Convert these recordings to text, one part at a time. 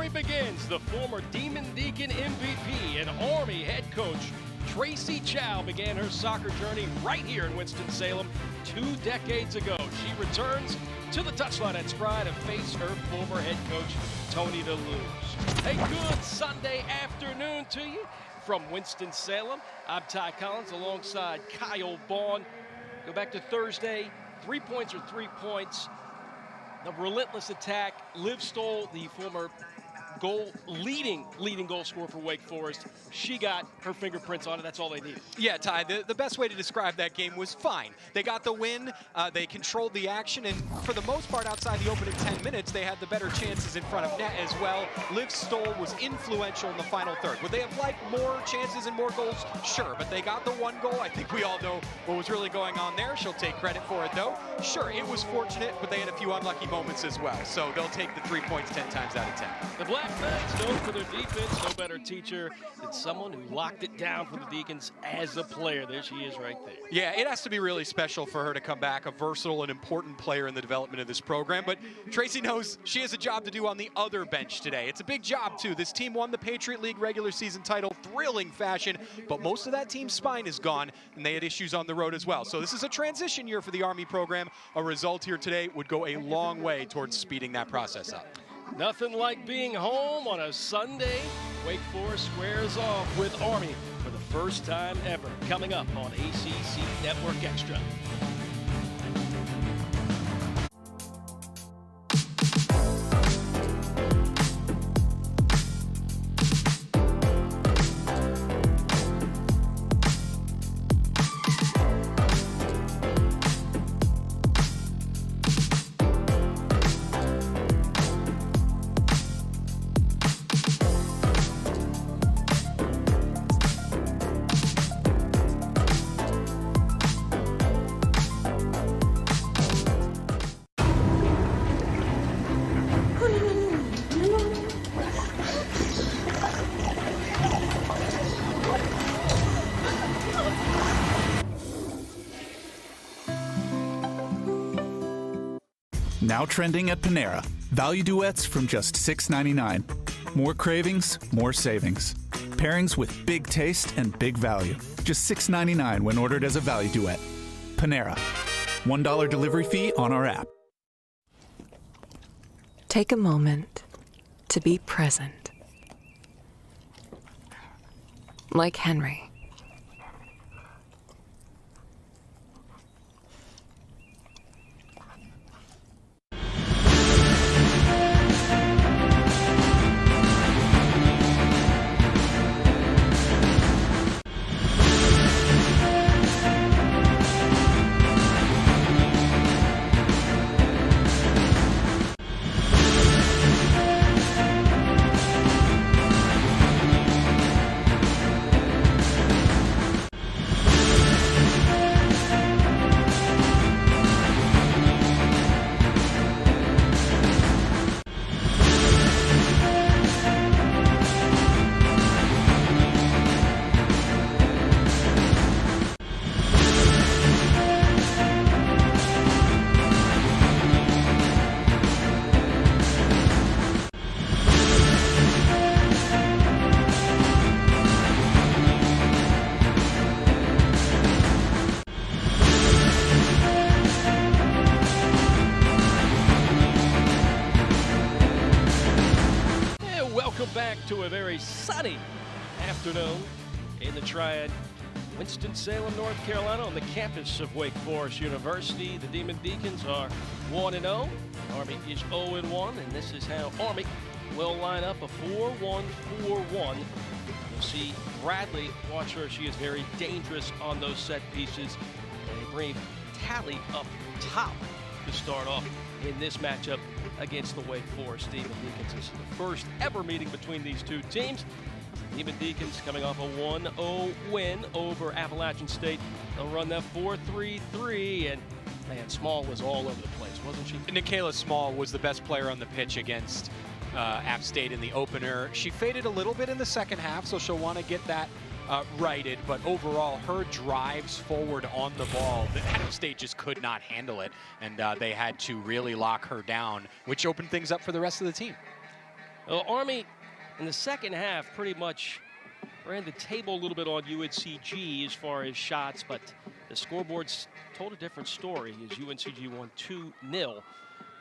story begins. The former Demon Deacon MVP and Army head coach Tracy Chow began her soccer journey right here in Winston-Salem 2 decades ago. She returns to the touchline at Spry to face her former head coach Tony DeLuz. A good Sunday afternoon to you from Winston-Salem. I'm Ty Collins alongside Kyle Vaughn. Go back to Thursday. 3 points are 3 points. The relentless attack. Liv Stoll, the former leading goal scorer for Wake Forest. She got her fingerprints on it. That's all they needed. Yeah, Ty, the best way to describe that game was fine. They got the win, they controlled the action, and for the most part, outside the opening 10 minutes, they had the better chances in front of net as well. Liv Stoll was influential in the final third. Would they have liked more chances and more goals? Sure, but they got the 1 goal. I think we all know what was really going on there. She'll take credit for it, though. Sure, it was fortunate, but they had a few unlucky moments as well. So they'll take the 3 points 10 times out of 10. The Black Knights, known for their defense, no better teacher than someone who locked it down for the Deacons as a player. There she is right there. Yeah, it has to be really special for her to come back, a versatile and important player in the development of this program. But Tracy knows she has a job to do on the other bench today. It's a big job, too. This team won the Patriot League regular season title, thrilling fashion, but most of that team's spine is gone, and they had issues on the road as well. So this is a transition year for the Army program. A result here today would go a long way towards speeding that process up. Nothing like being home on a Sunday. Wake Forest squares off with Army for the first time ever. Coming up on ACC Network Extra. Now trending at Panera. Value duets from just $6.99. More cravings, more savings. Pairings with big taste and big value. Just $6.99 when ordered as a value duet. Panera. $1 delivery fee on our app. Take a moment to be present. Like Henry. Back to a very sunny afternoon in the Triad, Winston-Salem, North Carolina, on the campus of Wake Forest University. The Demon Deacons are 1-0. Army is 0-1, and this is how Army will line up: a 4-1-4-1. You'll see Bradley, watch her, she is very dangerous on those set pieces. And they bring Tally up top to start off in this matchup against the Wake Forest Demon Deacons. This is the first ever meeting between these two teams. Demon Deacons coming off a 1-0 win over Appalachian State. They'll run that 4-3-3, and man, Small was all over the place, wasn't she? Nikayla Small was the best player on the pitch against App State in the opener. She faded a little bit in the second half, so she'll want to get that righted, but overall her drives forward on the ball, the App State just could not handle it, and they had to really lock her down, which opened things up for the rest of the team. Well, Army in the second half pretty much ran the table a little bit on UNCG as far as shots, but the scoreboards told a different story as UNCG won 2-0.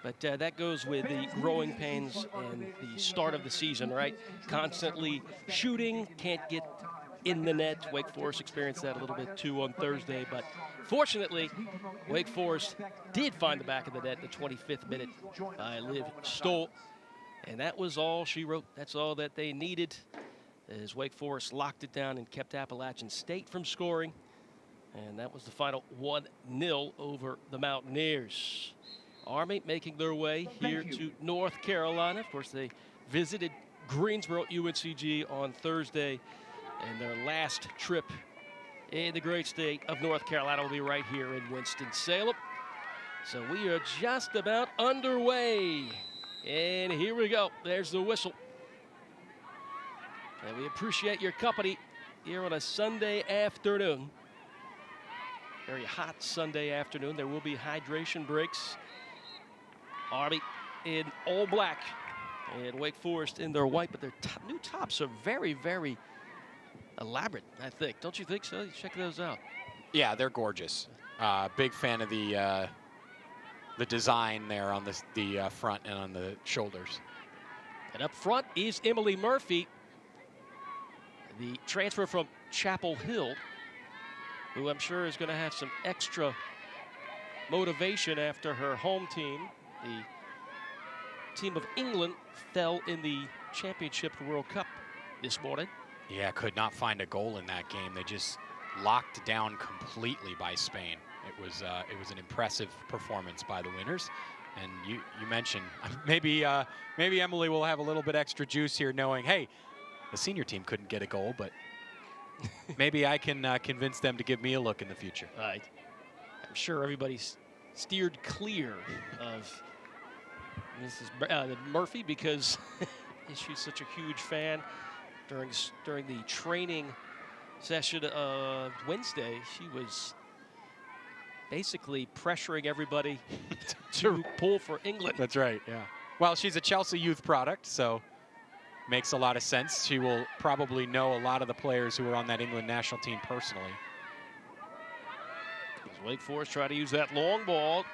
But that goes with the growing pains and the start of the season, right? Constantly shooting, can't get in the net. Wake Forest experienced that a little bit too on Thursday, but fortunately, Wake Forest did find the back of the net in the 25th minute by Liv Stoll. And that was all she wrote. That's all that they needed as Wake Forest locked it down and kept Appalachian State from scoring. And that was the final 1-0 over the Mountaineers. Army making their way here to North Carolina. Of course, they visited Greensboro UNCG on Thursday. And their last trip in the great state of North Carolina will be right here in Winston-Salem. So we are just about underway. And here we go. There's the whistle. And we appreciate your company here on a Sunday afternoon. Very hot Sunday afternoon. There will be hydration breaks. Army in all black and Wake Forest in their white, but their new tops are very, very elaborate, I think. Don't you think so? Check those out. Yeah, they're gorgeous. Big fan of the design there on the front and on the shoulders. And up front is Emily Murphy, the transfer from Chapel Hill, who I'm sure is going to have some extra motivation after her home team, the team of England, fell in the Championship World Cup this morning. Yeah, could not find a goal in that game. They just locked down completely by Spain. It was an impressive performance by the winners. And you mentioned maybe Emily will have a little bit extra juice here, knowing, hey, the senior team couldn't get a goal, but maybe I can convince them to give me a look in the future. Right. I'm sure everybody's steered clear of Mrs. Murphy because she's such a huge fan. During the training session of Wednesday, she was basically pressuring everybody to pull for England. That's right, yeah. Well, she's a Chelsea youth product, so makes a lot of sense. She will probably know a lot of the players who are on that England national team personally. As Wake Forest try to use that long ball.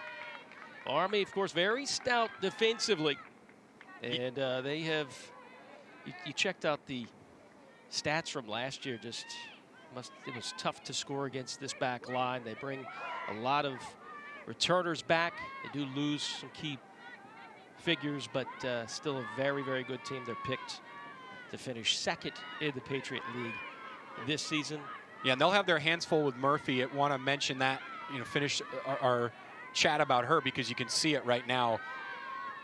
Army, of course, very stout defensively. And they have, you checked out the stats from last year, it was tough to score against this back line. They bring a lot of returners back. They do lose some key figures, but still a very, very good team. They're picked to finish second in the Patriot League this season. Yeah, and they'll have their hands full with Murphy. I want to mention that, finish our chat about her because you can see it right now.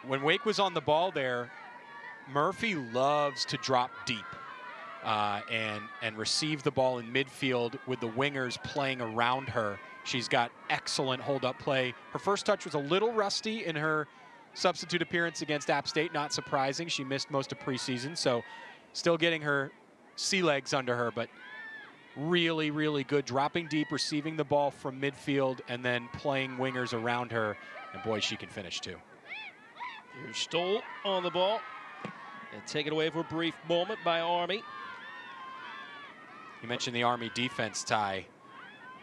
When Wake was on the ball there, Murphy loves to drop deep and receive the ball in midfield with the wingers playing around her. She's got excellent hold-up play. Her first touch was a little rusty in her substitute appearance against App State. Not surprising. She missed most of preseason, so still getting her sea legs under her, but really, really good. Dropping deep, receiving the ball from midfield, and then playing wingers around her. And boy, she can finish too. Here's Stoll on the ball. And taken away for a brief moment by Army. You mentioned the Army defense, Ty.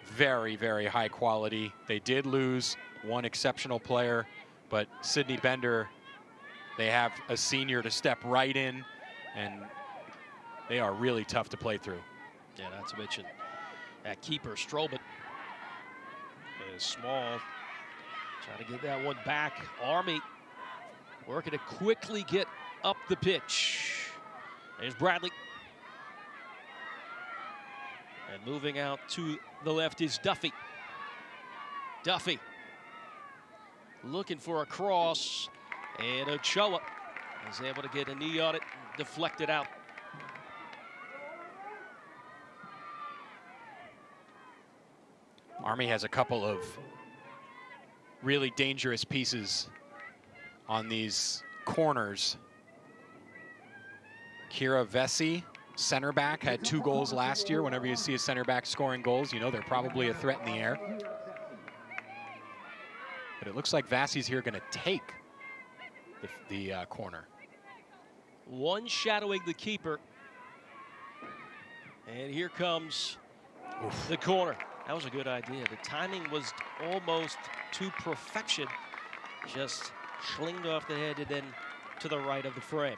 Very, very high quality. They did lose one exceptional player, but Sydney Bender, they have a senior to step right in, and they are really tough to play through. Yeah, not to mention that keeper, Strobit, is small. Trying to get that one back. Army working to quickly get up the pitch. There's Bradley. And moving out to the left is Duffy. Duffy looking for a cross, and Ochoa is able to get a knee on it, deflect it out. Army has a couple of really dangerous pieces on these corners. Kira Vesey, center back, had 2 goals last year. Whenever you see a center back scoring goals, you know they're probably a threat in the air. But it looks like Vesey's here going to take the corner. one shadowing the keeper. And here comes the corner. That was a good idea. The timing was almost to perfection. Just slinged off the head and then to the right of the frame.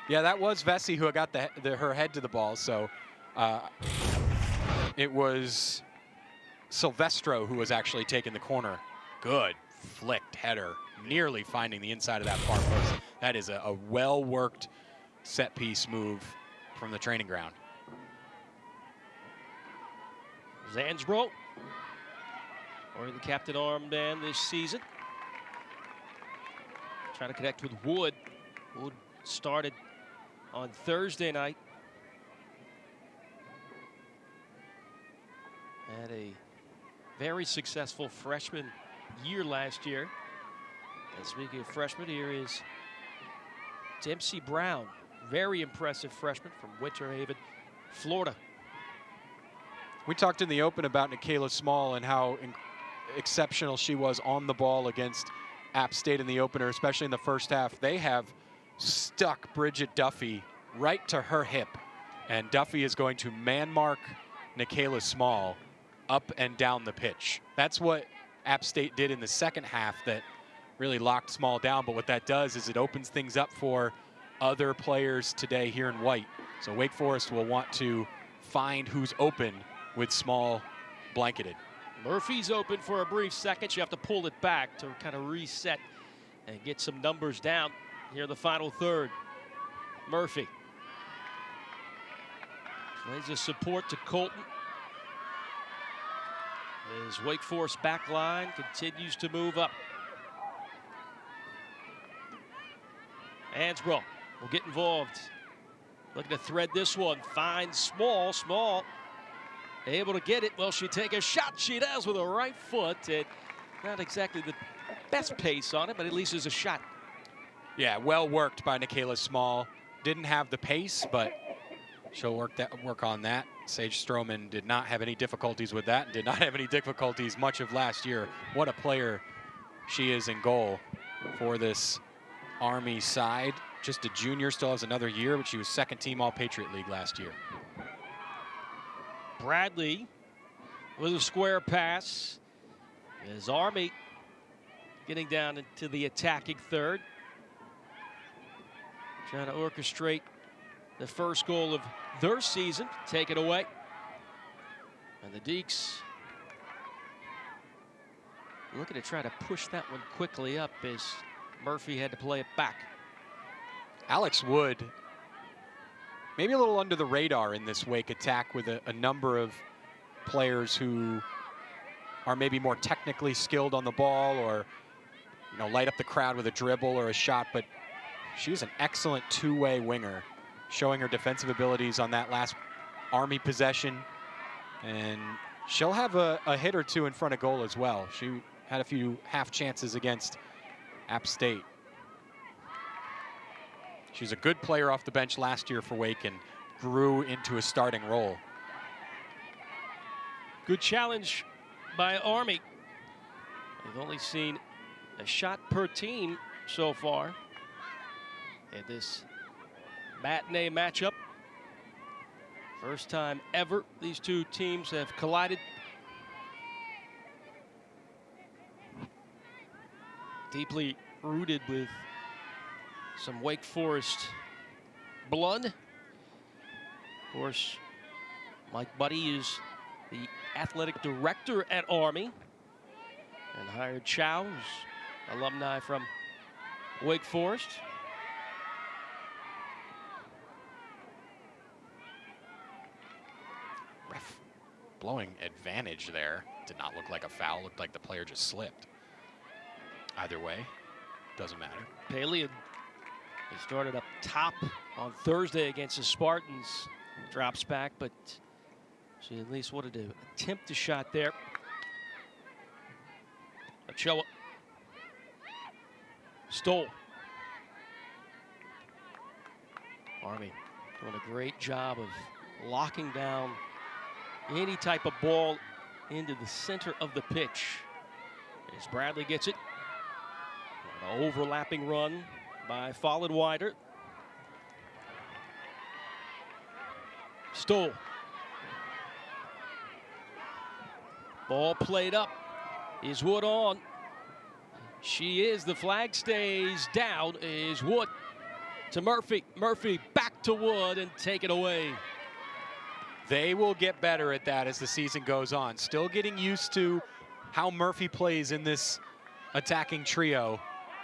Yeah, that was Vesey who got her head to the ball. So it was Silvestro who was actually taking the corner. Good flicked header, nearly finding the inside of that far post. That is a well-worked set-piece move from the training ground. Zansbro, wearing the captain armband this season. Trying to connect with Wood. Wood started on Thursday night. Had a very successful freshman year last year. And speaking of freshmen, here is Dempsey Brown. Very impressive freshman from Winter Haven, Florida. We talked in the open about Nikayla Small and how exceptional she was on the ball against App State in the opener, especially in the first half. They have stuck Bridget Duffy right to her hip, and Duffy is going to man mark Nikayla Small up and down the pitch. That's what App State did in the second half that really locked Small down, but what that does is it opens things up for other players today here in white. So Wake Forest will want to find who's open with Small blanketed. Murphy's open for a brief second. You have to pull it back to kind of reset and get some numbers down here in the final third. Murphy plays a support to Colton. As Wake Forest back line continues to move up. Ansbro will get involved. Looking to thread this one. Finds Small. Small able to get it. Will she take a shot? She does with a right foot. And not exactly the best pace on it, but at least there's a shot. Yeah, well worked by Nikayla Small. Didn't have the pace, but she'll work on that. Sage Stroman did not have any difficulties with that. Did not have any difficulties much of last year. What a player she is in goal for this Army side. Just a junior, still has another year, but she was second team All-Patriot League last year. Bradley with a square pass. As Army getting down into the attacking third. Trying to orchestrate the first goal of their season. Take it away. And the Deacs looking to try to push that one quickly up as Murphy had to play it back. Alex Wood, maybe a little under the radar in this Wake attack with a number of players who are maybe more technically skilled on the ball or, you know, light up the crowd with a dribble or a shot, but she's an excellent two-way winger, showing her defensive abilities on that last Army possession. And she'll have a hit or two in front of goal as well. She had a few half chances against App State. She's a good player off the bench last year for Wake and grew into a starting role. Good challenge by Army. They've only seen a shot per team so far in this matinee matchup. First time ever these two teams have collided. Deeply rooted with some Wake Forest blood. Of course, Mike Buddy is the athletic director at Army and hired Chow, who's alumni from Wake Forest. Ref blowing advantage there. Did not look like a foul. Looked like the player just slipped. Either way, doesn't matter. Paley, they started up top on Thursday against the Spartans. Drops back, but she at least wanted to attempt a shot there. Ochoa. Stole. Army doing a great job of locking down any type of ball into the center of the pitch. As Bradley gets it. An overlapping run by Fallenweider. Stoll. Ball played up. Is Wood on? She is. The flag stays down. Is Wood to Murphy. Murphy back to Wood and take it away. They will get better at that as the season goes on. Still getting used to how Murphy plays in this attacking trio.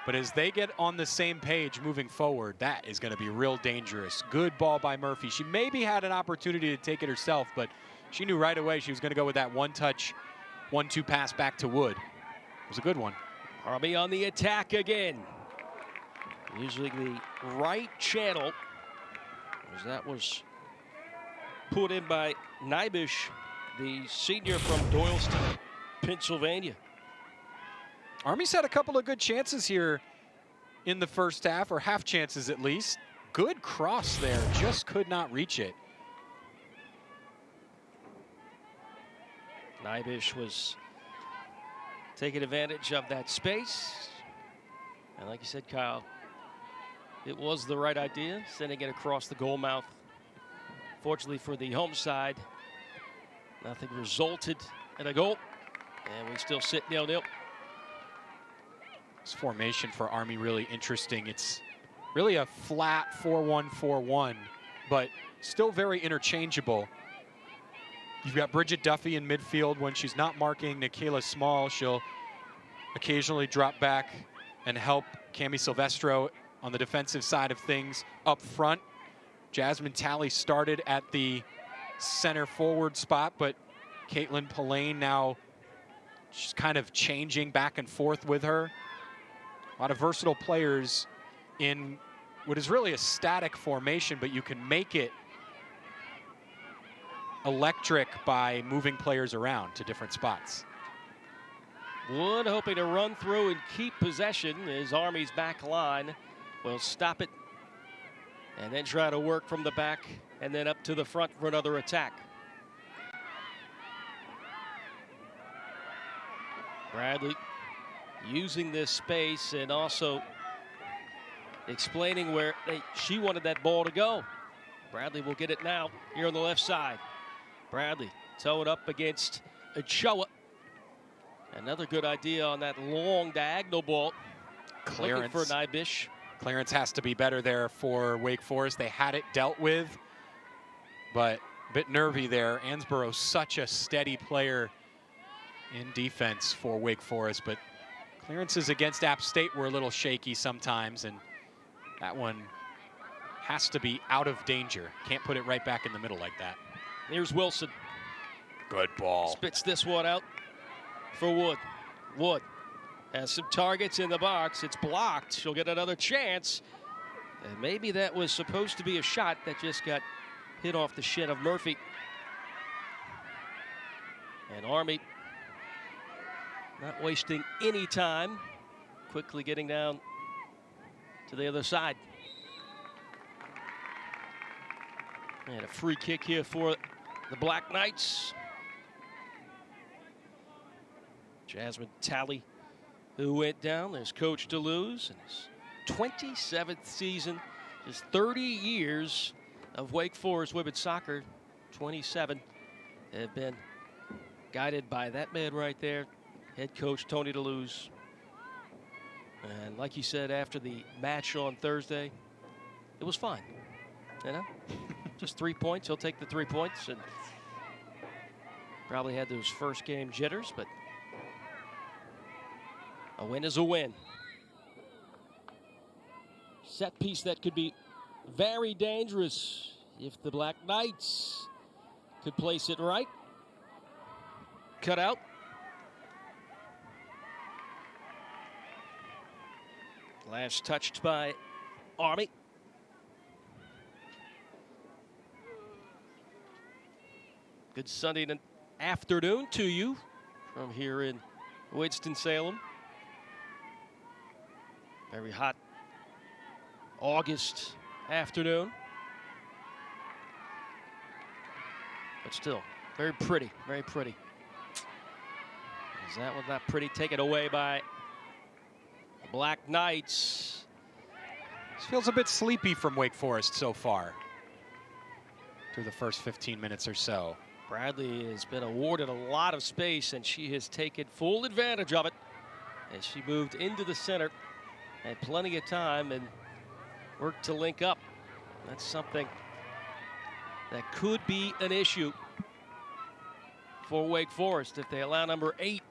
But as they get on the same page moving forward, that is going to be real dangerous. Good ball by Murphy. She maybe had an opportunity to take it herself, but she knew right away she was going to go with that one-touch, 1-2 pass back to Wood. It was a good one. Army on the attack again. Using the right channel, as that was put in by Neibisch, the senior from Doylestown, Pennsylvania. Army's had a couple of good chances here in the first half, or half chances at least. Good cross there, just could not reach it. Neibisch was taking advantage of that space. And like you said, Kyle, it was the right idea, sending it across the goal mouth. Fortunately for the home side, nothing resulted in a goal. And we still sit 0-0. This formation for Army really interesting. It's really a flat 4-1-4-1, but still very interchangeable. You've got Bridget Duffy in midfield. When she's not marking Nikayla Small, she'll occasionally drop back and help Cami Silvestro on the defensive side of things. Up front, Jasmine Talley started at the center forward spot, but Caitlin Pillane now she's kind of changing back and forth with her. A lot of versatile players in what is really a static formation, but you can make it electric by moving players around to different spots. Wood hoping to run through and keep possession as Army's back line will stop it and then try to work from the back and then up to the front for another attack. Bradley using this space and also explaining where she wanted that ball to go. Bradley will get it now here on the left side. Bradley toe it up against Ochoa. Another good idea on that long diagonal ball. Clearance for Neibisch. Clearance has to be better there for Wake Forest. They had it dealt with, but a bit nervy there. Ansborough, such a steady player in defense for Wake Forest, but clearances against App State were a little shaky sometimes, and that one has to be out of danger. Can't put it right back in the middle like that. Here's Wilson. Good ball. Spits this one out for Wood. Wood has some targets in the box. It's blocked. She'll get another chance. And maybe that was supposed to be a shot that just got hit off the shin of Murphy. And Army not wasting any time. Quickly getting down to the other side. And a free kick here for the Black Knights. Jasmine Talley, who went down. There's Coach DeLuz in his 27th season. Just 30 years of Wake Forest women's soccer. 27 have been guided by that man right there, head coach Tony DeLuz. And like you said, after the match on Thursday, it was fine. You know, just 3 points. He'll take the 3 points, and probably had those first game jitters, but a win is a win. Set piece that could be very dangerous if the Black Knights could place it right. Cut out. Last touched by Army. Good Sunday afternoon to you from here in Winston-Salem. Very hot August afternoon. But still, very pretty, very pretty. Is that one not pretty? Taken away by the Black Knights. This feels a bit sleepy from Wake Forest so far. through the first 15 minutes or so. Bradley has been awarded a lot of space, and she has taken full advantage of it as she moved into the center. Had plenty of time and worked to link up. That's something that could be an issue for Wake Forest if they allow number 8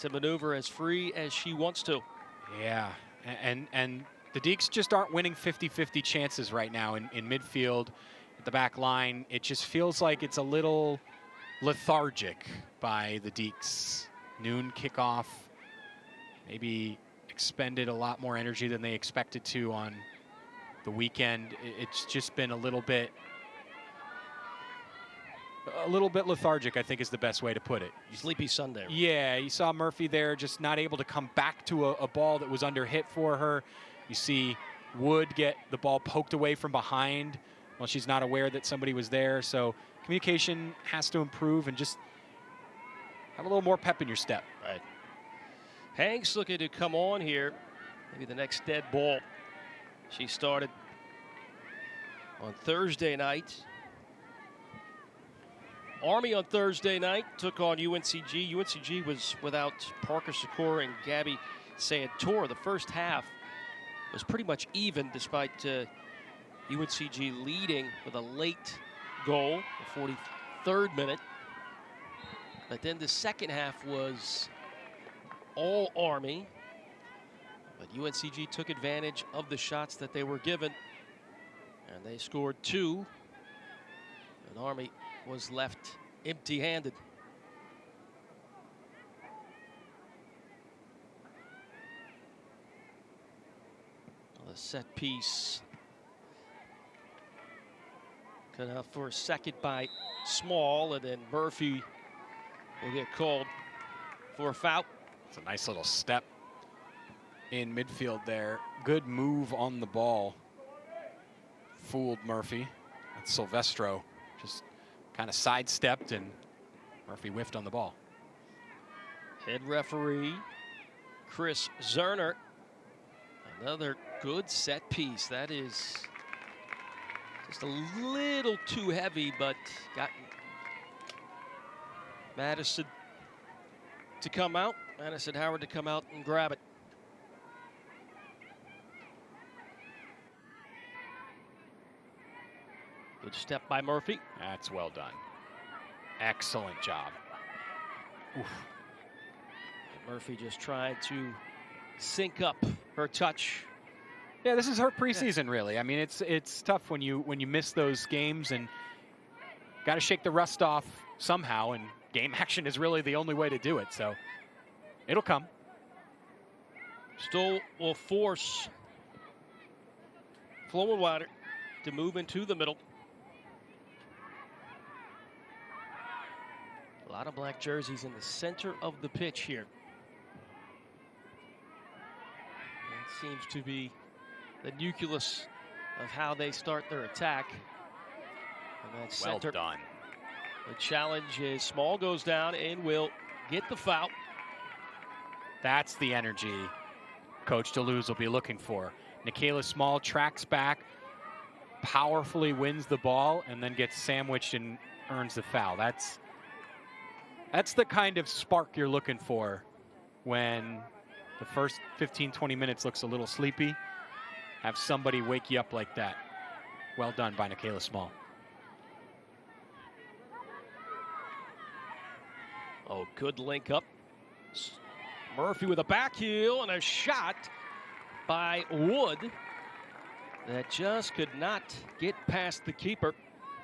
to maneuver as free as she wants to. Yeah, and the Deacs just aren't winning 50-50 chances right now in midfield, at the back line. It just feels like it's a little lethargic by the Deacs. Noon kickoff, maybe expended a lot more energy than they expected to on the weekend. It's just been a little bit lethargic, I think is the best way to put it. Sleepy Sunday. Yeah, you saw Murphy there just not able to come back to a ball that was under hit for her. You see Wood get the ball poked away from behind while she's not aware that somebody was there. So communication has to improve and just have a little more pep in your step. Right. Hanks looking to come on here. Maybe the next dead ball. She started on Thursday night. Army on Thursday night took on UNCG. UNCG was without Parker Secor and Gabby Santor. The first half was pretty much even, despite UNCG leading with a late goal, the 43rd minute. But then the second half was all Army. But UNCG took advantage of the shots that they were given, and they scored 2. And Army was left empty-handed. A set piece cut out for a second by Small, and then Murphy will get called for a foul. It's a nice little step in midfield there. Good move on the ball. Fooled Murphy. That's Silvestro. Just kind of sidestepped, and Murphy whiffed on the ball. Head referee Chris Zerner. Another good set piece. That is just a little too heavy, but got Madison to come out. Madison Howard to come out and grab it. Good step by Murphy. That's well done. Excellent job. Oof. Murphy just tried to sync up her touch. Yeah, this is her preseason, really. I mean, it's tough when you miss those games, and got to shake the rust off somehow, and game action is really the only way to do it. So it'll come. Stoll will force Flowenwater to move into the middle. A lot of black jerseys in the center of the pitch here. That seems to be the nucleus of how they start their attack. And that center. Well done. The challenge is Small goes down and will get the foul. That's the energy Coach Deleuze will be looking for. Nikayla Small tracks back, powerfully wins the ball, and then gets sandwiched and earns the foul. That's the kind of spark you're looking for when the first 15, 20 minutes looks a little sleepy. Have somebody wake you up like that. Well done by Nikayla Small. Oh, good link up. Murphy with a back heel and a shot by Wood that just could not get past the keeper.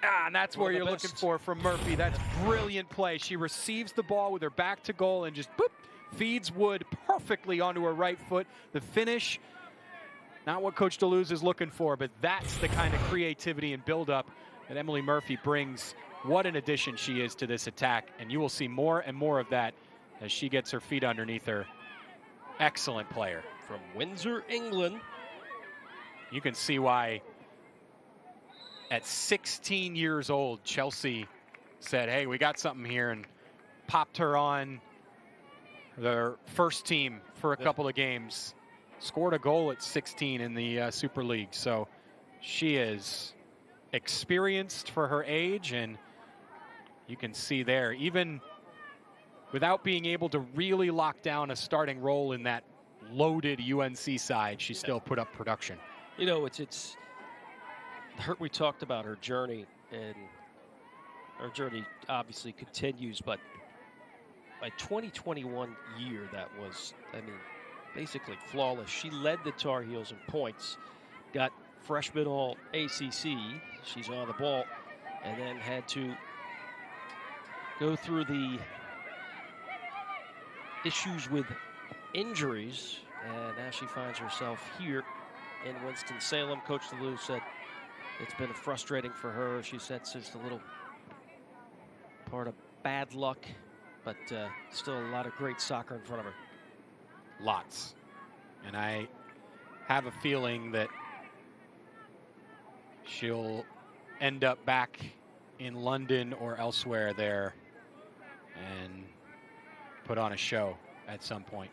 And that's where you're looking for from Murphy. That's brilliant play. She receives the ball with her back to goal and just boop, feeds Wood perfectly onto her right foot. The finish, not what Coach Deleuze is looking for, but that's the kind of creativity and buildup that Emily Murphy brings. What an addition she is to this attack, and you will see more and more of that as she gets her feet underneath her. Excellent player. From Windsor, England. You can see why at 16 years old, Chelsea said, hey, we got something here, and popped her on their first team for a couple of games. Scored a goal at 16 in the Super League. So she is experienced for her age, and you can see there, even without being able to really lock down a starting role in that loaded UNC side, she still put up production. You know, it's her, we talked about her journey, and her journey obviously continues, but by 2021 year, that was, I mean, basically flawless. She led the Tar Heels in points, got freshman all ACC, she's on the ball, and then had to go through the issues with injuries, and now she finds herself here in Winston-Salem. Coach DeLue said it's been frustrating for her. She said it's a little part of bad luck, but still a lot of great soccer in front of her. Lots. And I have a feeling that she'll end up back in London or elsewhere there and put on a show at some point.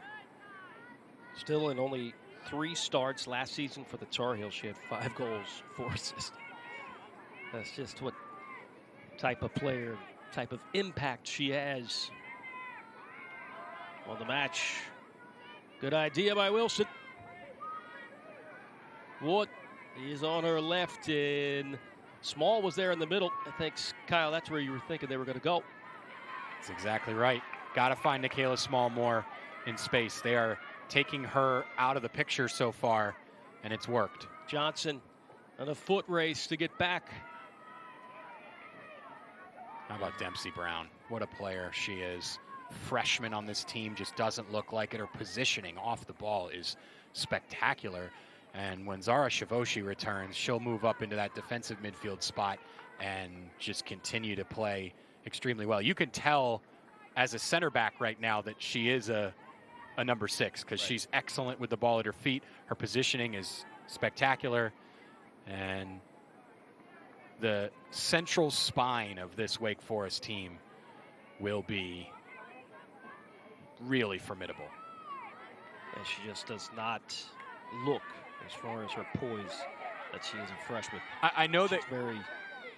Still in only 3 starts last season for the Tar Heels. She had 5 goals, 4 assists. That's just what type of player, type of impact she has on the match. Good idea by Wilson. Wood is on her left, and Small was there in the middle. I think, Kyle, that's where you were thinking they were going to go. That's exactly right. Got to find Nikayla Small more in space. They are taking her out of the picture so far, and it's worked. Johnson on a foot race to get back. How about Dempsey Brown? What a player she is. Freshman on this team, just doesn't look like it. Her positioning off the ball is spectacular. And when Zara Shavoshi returns, she'll move up into that defensive midfield spot and just continue to play extremely well. You can tell as a center back right now that she is a number 6, because she's excellent with the ball at her feet. Her positioning is spectacular. And the central spine of this Wake Forest team will be really formidable. And she just does not look, as far as her poise, that she is a freshman. I know she's that very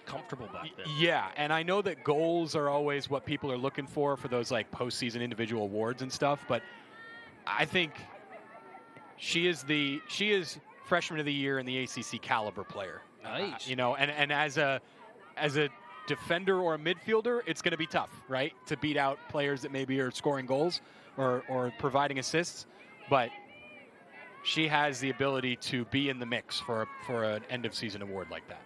comfortable back there. Yeah, and I know that goals are always what people are looking for those like postseason individual awards and stuff, but I think she is freshman of the year in the ACC caliber player. Nice. You know, and as a defender or a midfielder, it's going to be tough, right, to beat out players that maybe are scoring goals or providing assists, but she has the ability to be in the mix for an end of season award like that.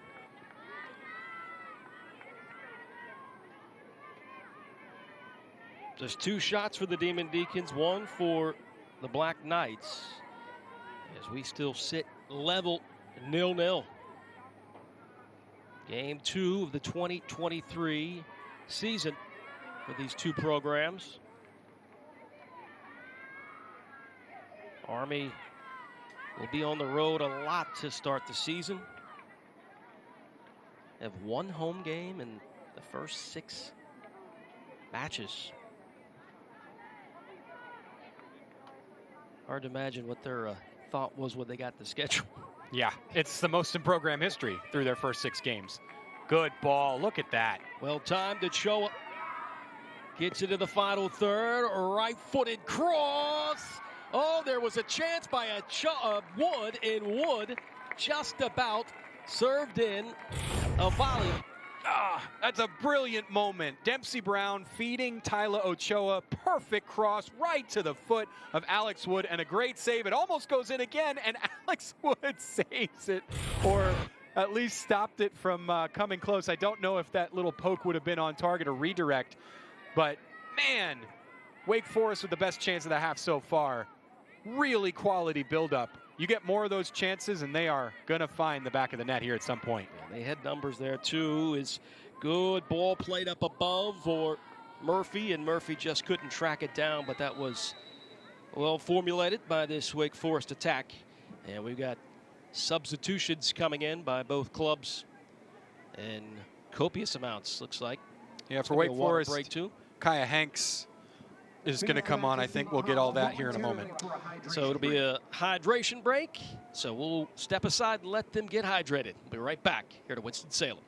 There's 2 shots for the Demon Deacons, 1 for the Black Knights, as we still sit level 0-0. Game 2 of the 2023 season for these 2 programs. Army will be on the road a lot to start the season. They have 1 home game in the first 6 matches. Hard to imagine what their thought was when they got the schedule. Yeah, it's the most in program history through their first 6 games. Good ball. Look at that. Well timed. Ochoa gets into the final third. Right-footed cross. Oh, there was a chance by Wood, and Wood just about served in a volley. That's a brilliant moment. Dempsey Brown feeding Tyla Ochoa. Perfect cross right to the foot of Alex Wood, and a great save. It almost goes in again, and Alex Wood saves it, or at least stopped it from coming close. I don't know if that little poke would have been on target or redirect, but man, Wake Forest with the best chance of the half so far. Really quality buildup. You get more of those chances, and they are going to find the back of the net here at some point. Yeah, they had numbers there, too. Is good ball played up above for Murphy, and Murphy just couldn't track it down, but that was well formulated by this Wake Forest attack. And we've got substitutions coming in by both clubs, and copious amounts, looks like. Yeah, for Wake Forest, break too. Caiya Hanks is going to come on. I think we'll get all that here in a moment. So it'll be a hydration break. So we'll step aside and let them get hydrated. We'll be right back here to Winston-Salem.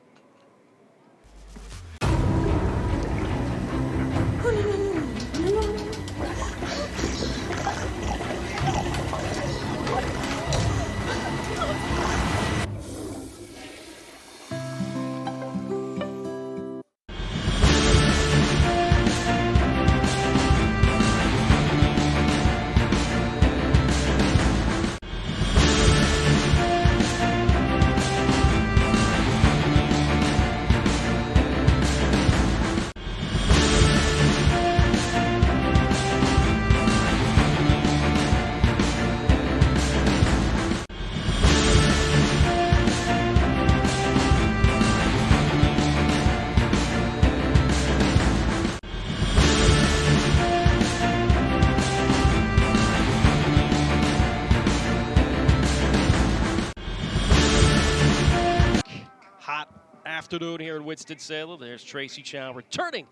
Afternoon here in Winston-Salem. There's Tracy Chow returning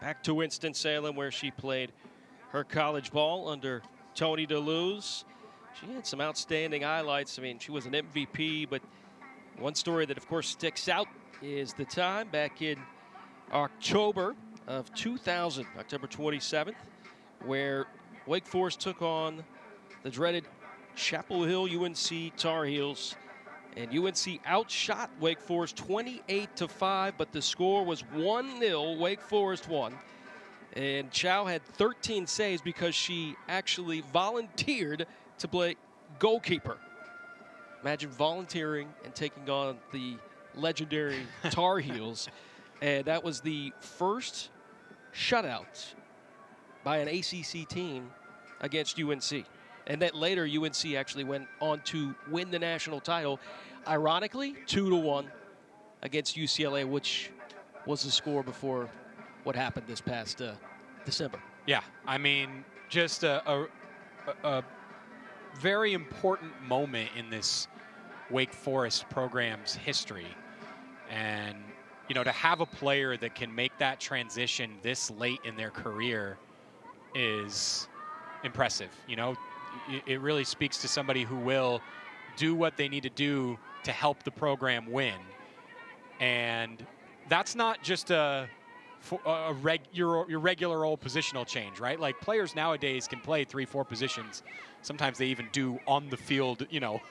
back to Winston-Salem, where she played her college ball under Tony DeLuz. She had some outstanding highlights. I mean, she was an MVP, but one story that, of course, sticks out is the time back in October of 2000, October 27th, where Wake Forest took on the dreaded Chapel Hill UNC Tar Heels. And UNC outshot Wake Forest 28-5, but the score was 1-0. Wake Forest won. And Chow had 13 saves because she actually volunteered to play goalkeeper. Imagine volunteering and taking on the legendary Tar Heels. And that was the first shutout by an ACC team against UNC. And that later, UNC actually went on to win the national title, ironically, 2-1 against UCLA, which was the score before what happened this past December. Yeah, I mean, just a very important moment in this Wake Forest program's history. And, you know, to have a player that can make that transition this late in their career is impressive. You know, it really speaks to somebody who will do what they need to do to help the program win. And that's not just your regular old positional change, right? Like, players nowadays can play 3-4 positions. Sometimes they even do on the field, you know,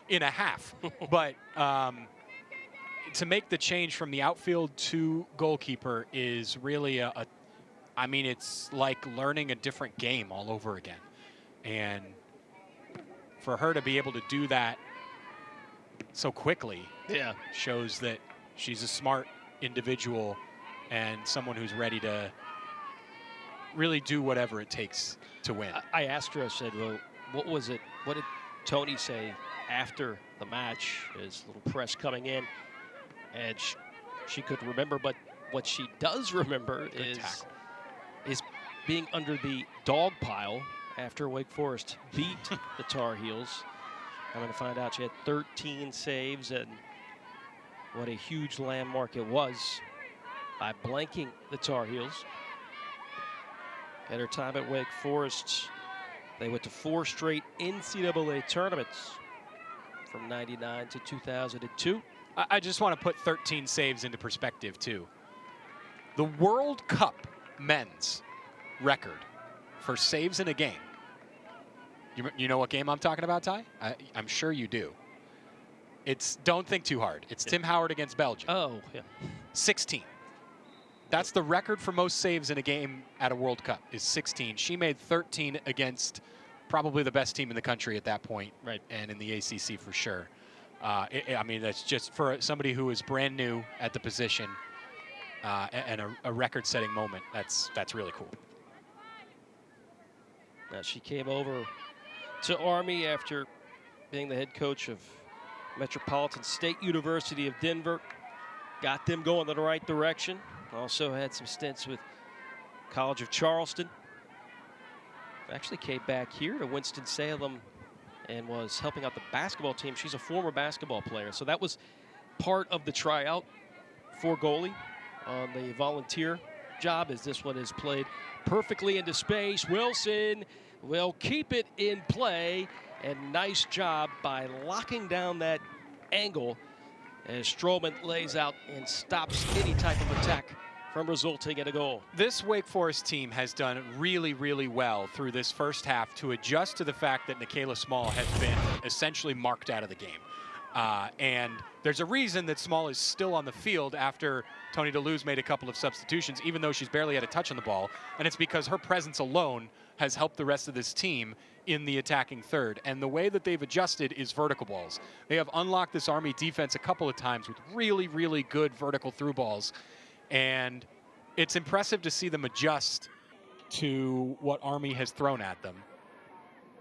in a half. But to make the change from the outfield to goalkeeper is really I mean, it's like learning a different game all over again. And for her to be able to do that so quickly, yeah, shows that she's a smart individual and someone who's ready to really do whatever it takes to win. I asked her, I said, well, what was it? What did Tony say after the match? His little press coming in, and she couldn't remember, but what she does remember is being under the dog pile after Wake Forest beat the Tar Heels. I'm going to find out she had 13 saves, and what a huge landmark it was by blanking the Tar Heels. At her time at Wake Forest, they went to 4 straight NCAA tournaments from '99 to 2002. I just want to put 13 saves into perspective, too. The World Cup men's record for saves in a game. You know what game I'm talking about, Ty? I'm sure you do. Don't think too hard. It's Tim Howard against Belgium. Oh, yeah. 16. That's the record for most saves in a game at a World Cup, is 16. She made 13 against probably the best team in the country at that point, right? And in the ACC for sure. I mean, that's just for somebody who is brand new at the position and a record-setting moment. That's really cool. Now, she came over to Army after being the head coach of Metropolitan State University of Denver. Got them going in the right direction. Also had some stints with College of Charleston. Actually came back here to Winston-Salem and was helping out the basketball team. She's a former basketball player, so that was part of the tryout for goalie on the volunteer job, as this one is played perfectly into space. Wilson will keep it in play, and nice job by locking down that angle as Stroman lays out and stops any type of attack from resulting in a goal. This Wake Forest team has done really, really well through this first half to adjust to the fact that Caiya Small has been essentially marked out of the game. And there's a reason that Small is still on the field after Tony DeLuze made a couple of substitutions, even though she's barely had a touch on the ball. And it's because her presence alone has helped the rest of this team in the attacking third. And the way that they've adjusted is vertical balls. They have unlocked this Army defense a couple of times with really, really good vertical through balls. And it's impressive to see them adjust to what Army has thrown at them.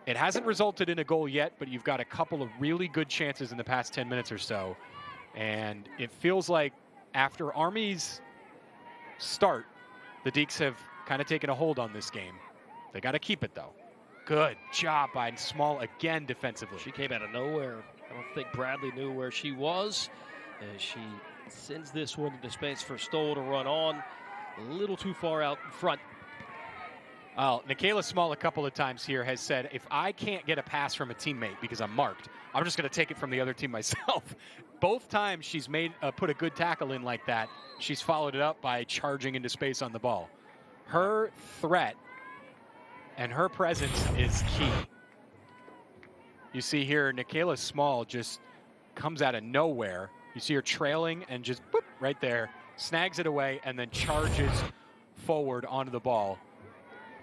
It hasn't resulted in a goal yet, but you've got a couple of really good chances in the past 10 minutes or so. And it feels like after Army's start, the Deacs have kind of taken a hold on this game. They got to keep it, though. Good job by Small again defensively. She came out of nowhere. I don't think Bradley knew where she was. She sends this one into space for Stoll to run on. A little too far out in front. Well, Caiya Small a couple of times here has said, if I can't get a pass from a teammate because I'm marked, I'm just going to take it from the other team myself. Both times she's put a good tackle in like that, she's followed it up by charging into space on the ball. Her threat and her presence is key. You see here, Caiya Small just comes out of nowhere. You see her trailing and just boop, right there, snags it away and then charges forward onto the ball.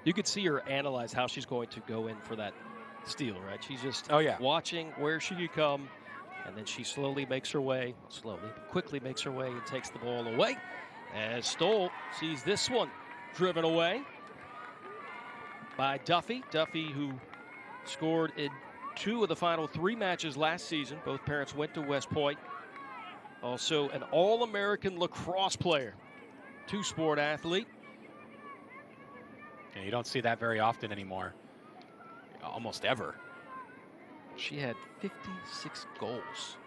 You could see her analyze how she's going to go in for that steal, right? She's just watching where she could come, and then she slowly makes her way, quickly makes her way and takes the ball away. As Stoll sees this one driven away by Duffy. Duffy, who scored in 2 of the final 3 matches last season. Both parents went to West Point. Also an All-American lacrosse player, 2-sport athlete. Yeah, you don't see that very often anymore, almost ever. She had 56 goals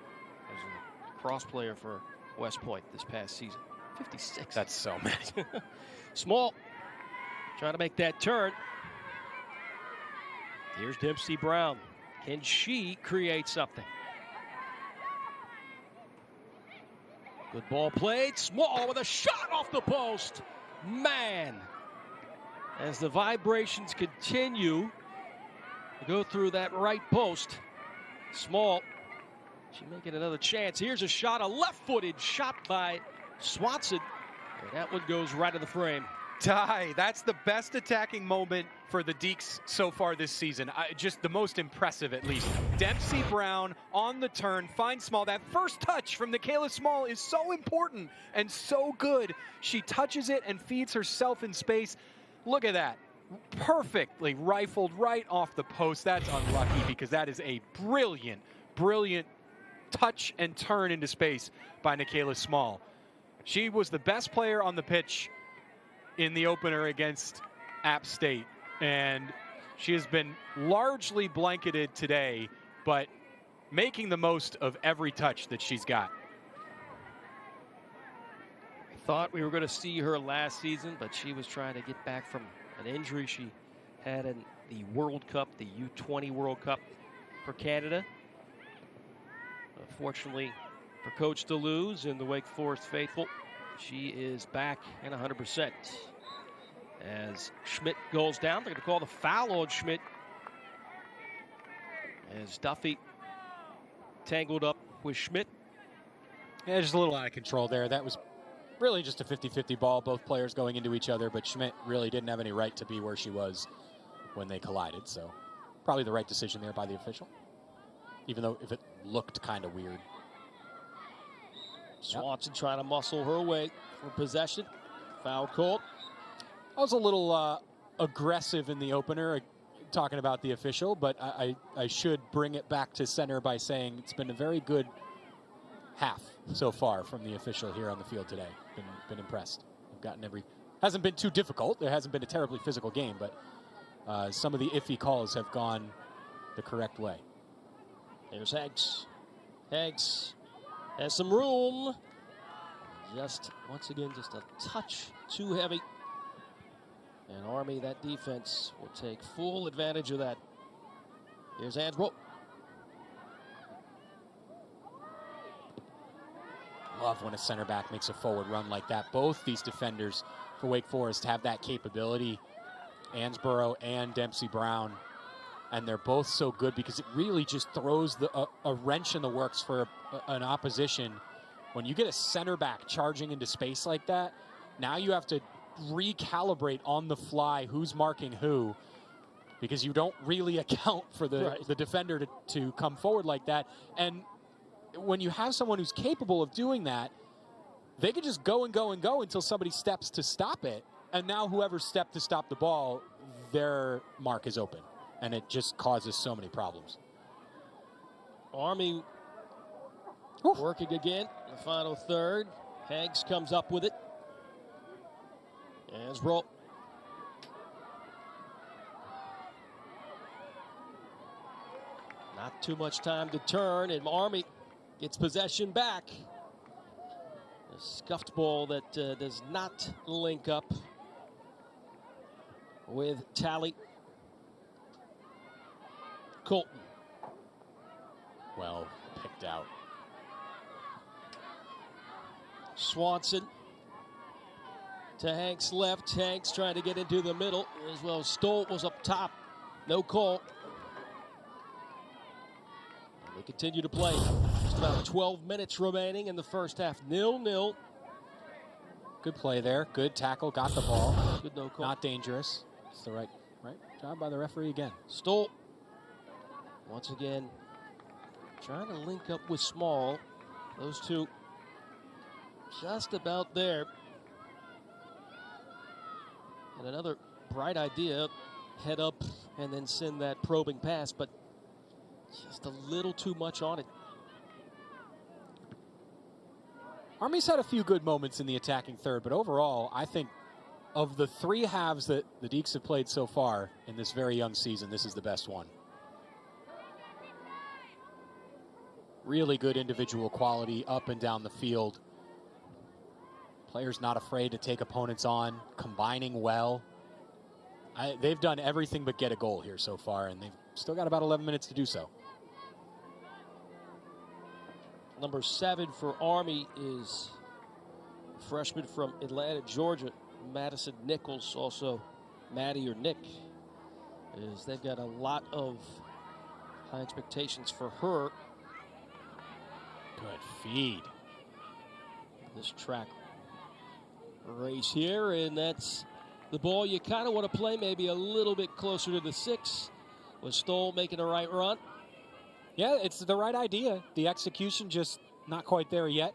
as a lacrosse player for West Point this past season. 56. That's so many. Small trying to make that turn. Here's Dempsey Brown. Can she create something? Good ball played. Small with a shot off the post. Man. As the vibrations continue to go through that right post. Small. She may get another chance. Here's a shot, a left-footed shot by Swanson. And that one goes right in the frame. That's the best attacking moment for the Deacs so far this season. Just the most impressive, at least. Dempsey Brown on the turn, finds Small. That first touch from Caiya Small is so important and so good. She touches it and feeds herself in space. Look at that. Perfectly rifled right off the post. That's unlucky because that is a brilliant, brilliant touch and turn into space by Caiya Small. She was the best player on the pitch in the opener against App State, and she has been largely blanketed today, but making the most of every touch that she's got. Thought we were going to see her last season, but she was trying to get back from an injury she had in the World Cup, the U20 World Cup for Canada. Fortunately for Coach DeLuze and the Wake Forest faithful, she is back and 100%. As Schmidt goes down, they're going to call the foul on Schmidt. As Duffy tangled up with Schmidt. Yeah, just a little out of control there. That was really just a 50-50 ball, both players going into each other, but Schmidt really didn't have any right to be where she was when they collided, so probably the right decision there by the official, even though if it looked kind of weird. Swanson trying to muscle her way for possession. Foul called. I was a little aggressive in the opener, talking about the official, but I should bring it back to center by saying it's been a very good half so far from the official here on the field today. Been impressed. We've gotten hasn't been too difficult. There hasn't been a terribly physical game, but some of the iffy calls have gone the correct way. There's Hanks. Hanks has some room. Just, once again, just a touch too heavy. And Army, that defense, will take full advantage of that. Here's Ansbro. Love when a center back makes a forward run like that. Both these defenders for Wake Forest have that capability, Ansbro and Dempsey Brown. And they're both so good because it really just throws a wrench in the works for an opposition. When you get a center back charging into space like that, now you have to recalibrate on the fly who's marking who, because you don't really account for the defender to come forward like that. And when you have someone who's capable of doing that, they can just go and go and go until somebody steps to stop it. And now whoever stepped to stop the ball, their mark is open. And it just causes so many problems. Army working again in the final third. Hanks comes up with it. Ansbro. Not too much time to turn, and Army gets possession back. A scuffed ball that does not link up with Tally. Colton. Well picked out. Swanson to Hanks left. Hanks trying to get into the middle as well. Stoll was up top. No call. And we continue to play. Just about 12 minutes remaining in the first half. 0-0. Good play there. Good tackle. Got the ball. Good no call. Not dangerous. It's the right job by the referee again. Stoll. Once again, trying to link up with Small. Those two just about there. And another bright idea, head up and then send that probing pass, but just a little too much on it. Army's had a few good moments in the attacking third, but overall, I think of the three halves that the Deacs have played so far in this very young season, this is the best one. Really good individual quality up and down the field. Players not afraid to take opponents on, combining well. They've done everything but get a goal here so far, and they've still got about 11 minutes to do so. Number 7 for Army is a freshman from Atlanta, Georgia, Madison Nichols, also Maddie or Nick, as they've got a lot of high expectations for her. Good feed. This track race here, and that's the ball you kind of want to play maybe a little bit closer to the 6. Was Stoll making the right run? Yeah, it's the right idea. The execution just not quite there yet.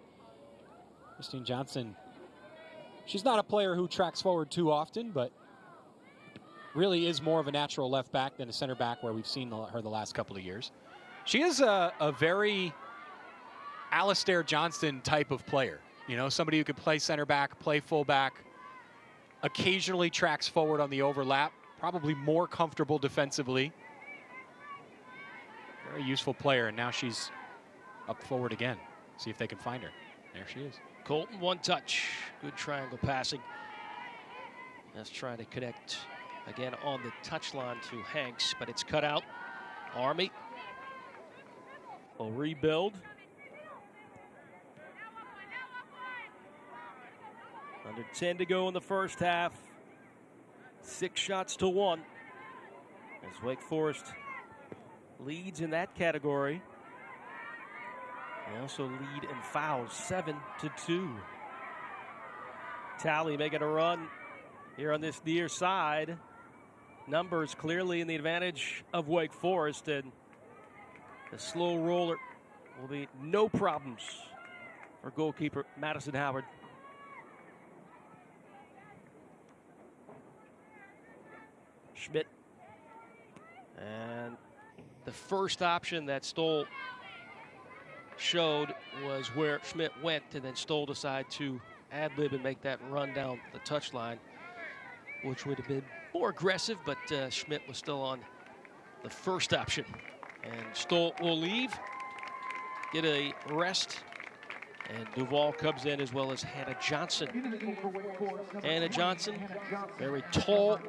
Christine Johnson, she's not a player who tracks forward too often, but really is more of a natural left back than a center back where we've seen her the last couple of years. She is a very Alistair Johnston type of player. You know, somebody who could play center back, play full back, occasionally tracks forward on the overlap, probably more comfortable defensively. Very useful player, and now she's up forward again. See if they can find her. There she is. Colton, one touch. Good triangle passing. That's trying to connect again on the touchline to Hanks, but it's cut out. Army will rebuild. Under 10 to go in the first half. 6 shots to 1. As Wake Forest leads in that category. They also lead in fouls, 7-2. Tally making a run here on this near side. Numbers clearly in the advantage of Wake Forest, and the slow roller will be no problems for goalkeeper Madison Howard. Schmidt. And the first option that Stoll showed was where Schmidt went, and then Stoll decided to ad-lib and make that run down the touchline, which would have been more aggressive, but Schmidt was still on the first option. And Stoll will leave, get a rest And Duvall comes in as well as Hannah Johnson. Hannah Johnson, very tall.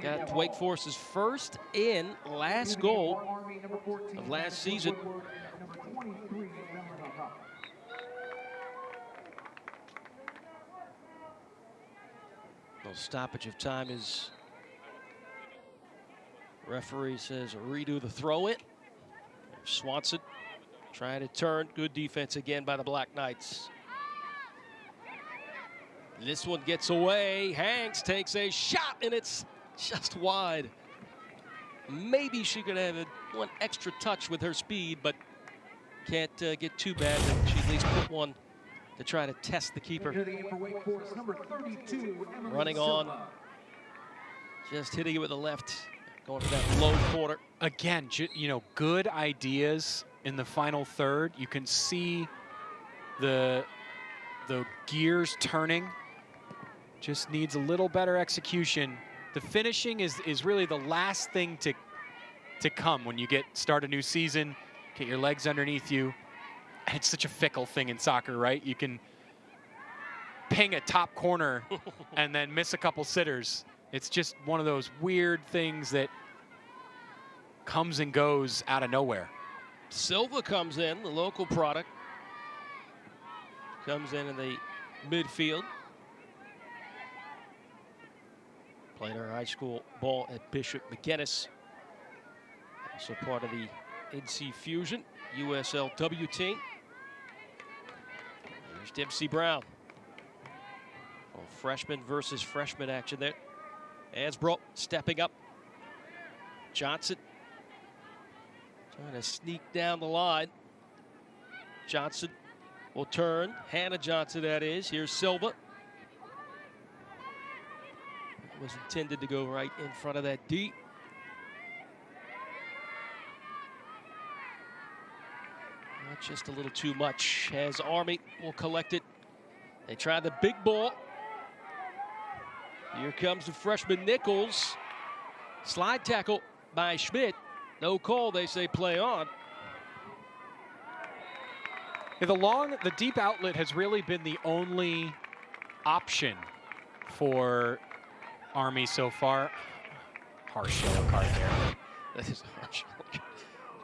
Got Wake Forest's first and last goal of last season. No stoppage of time as referee says redo the throw it. Swanson trying to turn. Good defense again by the Black Knights. This one gets away. Hanks takes a shot, and it's just wide. Maybe she could have one extra touch with her speed, but can't get too bad. She at least put one to try to test the keeper. Running on. Just hitting it with the left. Going for that low corner. Again, you know, good ideas in the final third. You can see the gears turning. Just needs a little better execution. The finishing is really the last thing to come when you start a new season, get your legs underneath you. And it's such a fickle thing in soccer, right? You can ping a top corner and then miss a couple sitters. It's just one of those weird things that comes and goes out of nowhere. Silva comes in, the local product. Comes in the midfield. Played her high school ball at Bishop McGuinness. Also part of the NC Fusion USLW team. There's Dempsey Brown. Well, freshman versus freshman action there. Ansbro stepping up. Johnson trying to sneak down the line. Johnson will turn. Hannah Johnson, that is. Here's Silva. It was intended to go right in front of that D. Not just a little too much as Army will collect it. They try the big ball. Here comes the freshman Nichols. Slide tackle by Schmidt. No call, they say play on. Yeah, the deep outlet has really been the only option for Army so far. Harsh yellow card there. That is harsh.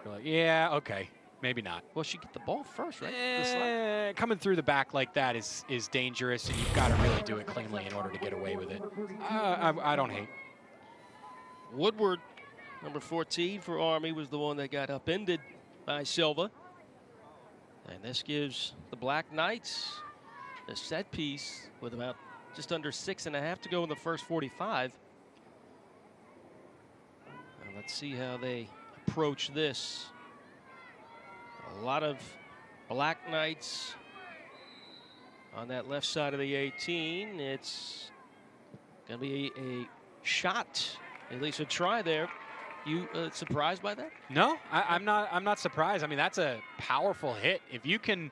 You're like, yeah, okay, maybe not. Well, she get the ball first, right? Coming through the back like that is dangerous, and you've got to really do it cleanly in order to get away with it. I don't hate. Woodward, number 14 for Army, was the one that got upended by Silva. And this gives the Black Knights a set piece with about just under 6.5 to go in the first 45. Now let's see how they approach this. A lot of Black Knights on that left side of the 18. It's going to be a shot, at least a try there. You surprised by that? No, I'm not surprised. I mean, that's a powerful hit. If you can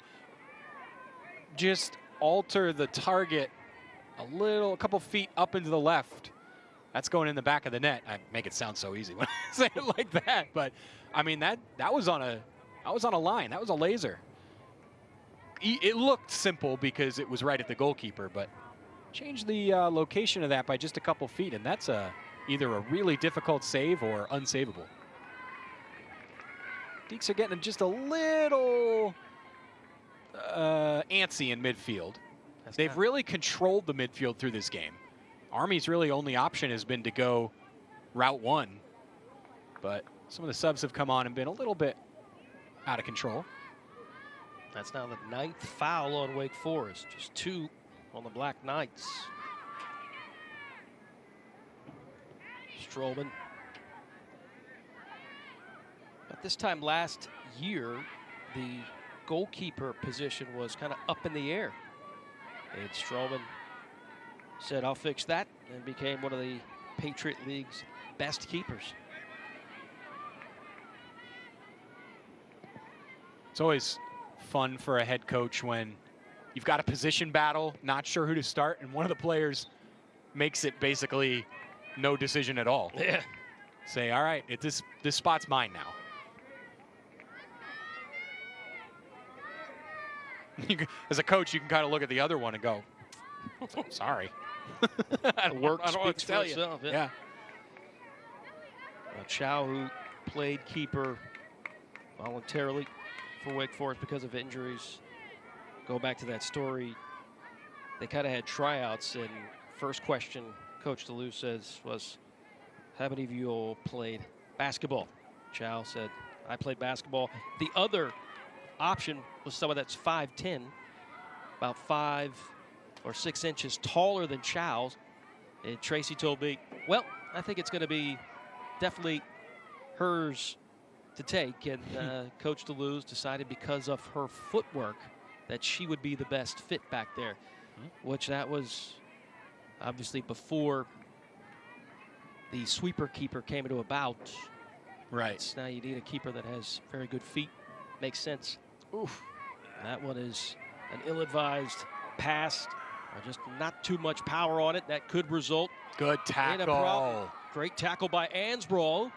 just alter the target a couple feet up into the left, that's going in the back of the net. I make it sound so easy when I say it like that, but I mean that was on a line. That was a laser. It looked simple because it was right at the goalkeeper, but change the location of that by just a couple feet, and that's either a really difficult save or unsavable. Deacs are getting just a little antsy in midfield. They've really controlled the midfield through this game. Army's really only option has been to go route one, but some of the subs have come on and been a little bit out of control. That's now the 9th foul on Wake Forest, just 2 on the Black Knights. Stroman. At this time last year, the goalkeeper position was kind of up in the air. And Stroman said, I'll fix that, and became one of the Patriot League's best keepers. It's always fun for a head coach when you've got a position battle, not sure who to start, and one of the players makes it basically no decision at all. Yeah. Say, all right, this spot's mine now. As a coach, you can kind of look at the other one and go, oh, sorry. I don't know what to tell you. Itself, Yeah. Chow, who played keeper voluntarily for Wake Forest because of injuries. Go back to that story. They kind of had tryouts, and first question Coach DeLue says was, how many of you all played basketball? Chow said, I played basketball. The other option was someone that's 5'10", about 5 or 6 inches taller than Chow. And Tracy told me, well, I think it's going to be definitely hers to take. And Coach DeLue's decided because of her footwork that she would be the best fit back there, which that was obviously before the sweeper keeper came into about. Right. Now you need a keeper that has very good feet. Makes sense. Oof. That one is an ill-advised pass. Just not too much power on it. That could result Good in a problem. tackle. Great tackle by Ansbro.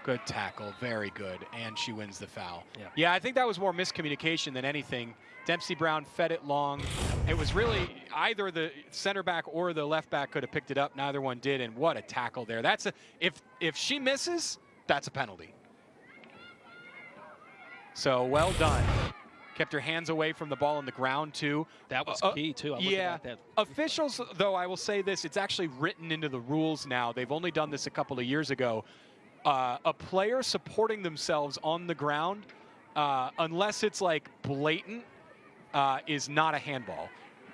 Good tackle. Very good. And she wins the foul. Yeah. I think that was more miscommunication than anything. Dempsey Brown fed it long. It was really either the center back or the left back could have picked it up. Neither one did. And what a tackle there. That's a if she misses, that's a penalty. So well done. Kept her hands away from the ball on the ground, too. That was key, too. I'm looking at that. Officials, though, I will say this. It's actually written into the rules now. They've only done this a couple of years ago. A player supporting themselves on the ground, unless it's like blatant, is not a handball.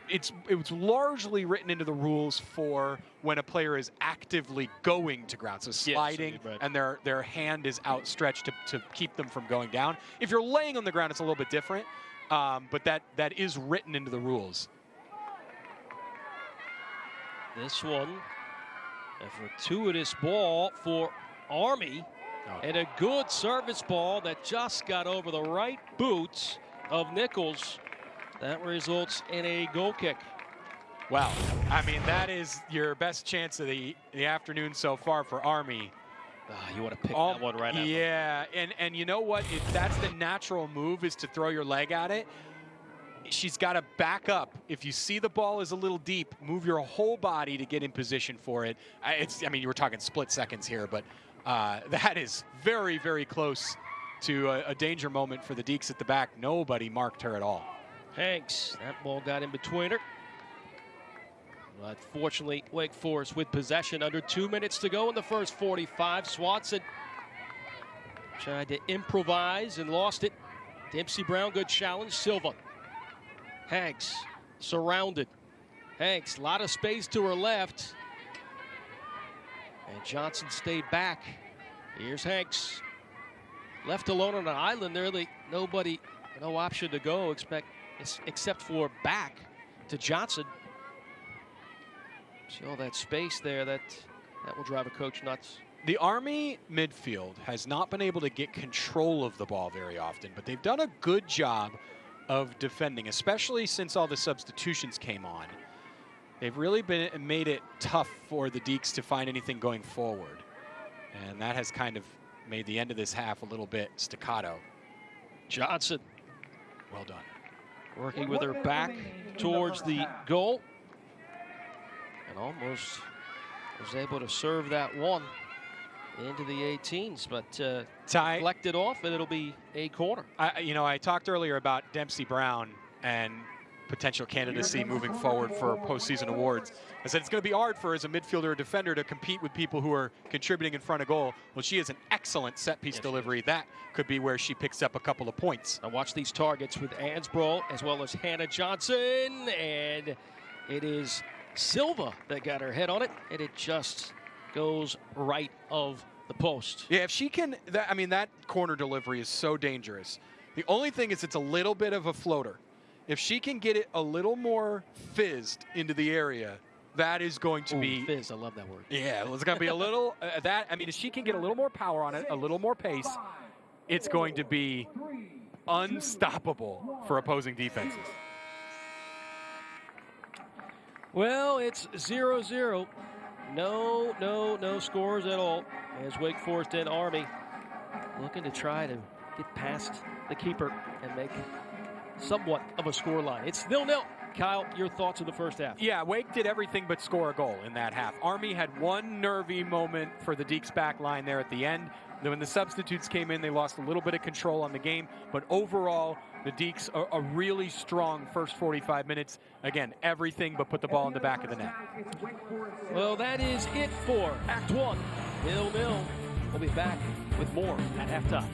It was largely written into the rules for when a player is actively going to ground, so sliding, yes, right. and their hand is outstretched to keep them from going down. If you're laying on the ground, it's a little bit different, but that is written into the rules. This one, a fortuitous ball for Army, and a good service ball that just got over the right boot of Nichols. That results in a goal kick. Wow. I mean, that is your best chance of the afternoon so far for Army. You want to pick that one right out. Yeah, and you know what? That's the natural move, is to throw your leg at it. She's got to back up. If you see the ball is a little deep, move your whole body to get in position for it. I mean, you were talking split seconds here, but that is very, very close to a danger moment for the Deacs at the back. Nobody marked her at all. Hanks, that ball got in between her. But fortunately, Wake Forest with possession, under 2 minutes to go in the first 45. Swanson tried to improvise and lost it. Dempsey Brown, good challenge. Silva. Hanks surrounded. Hanks, a lot of space to her left. And Johnson stayed back. Here's Hanks. Left alone on an island, there really nobody, no option to go except for back to Johnson. See all that space there, that will drive a coach nuts. The Army midfield has not been able to get control of the ball very often, but they've done a good job of defending, especially since all the substitutions came on. They've really made it tough for the Deacs to find anything going forward. And that has kind of made the end of this half a little bit staccato. Johnson. Well done. Working with her back towards the goal. And almost was able to serve that one into the 18s, but deflected off, and it'll be a corner. I talked earlier about Dempsey Brown and potential candidacy moving forward for postseason awards. I said it's going to be hard for her as a midfielder or defender to compete with people who are contributing in front of goal. Well, she has an excellent set-piece delivery. That could be where she picks up a couple of points. Now watch these targets with Ansbro as well as Hannah Johnson, and it is Silva that got her head on it, and it just goes right of the post. Yeah, if she can, that corner delivery is so dangerous. The only thing is it's a little bit of a floater. If she can get it a little more fizzed into the area, that is going to be... Fizz, I love that word. Yeah, it's going to be a little... if she can get a little more power on it, a little more pace, it's going to be unstoppable for opposing defenses. Well, it's 0-0. No scores at all, as Wake Forest and Army looking to try to get past the keeper and make somewhat of a score line. It's 0-0. Kyle, your thoughts on the first half? Yeah, Wake did everything but score a goal in that half. Army had one nervy moment for the Deacs back line there at the end. Then when the substitutes came in, they lost a little bit of control on the game. But overall, the Deacs are a really strong first 45 minutes. Again, everything but put the ball in the back of the net. Well, that is it for Act 1. 0-0. We'll be back with more at halftime.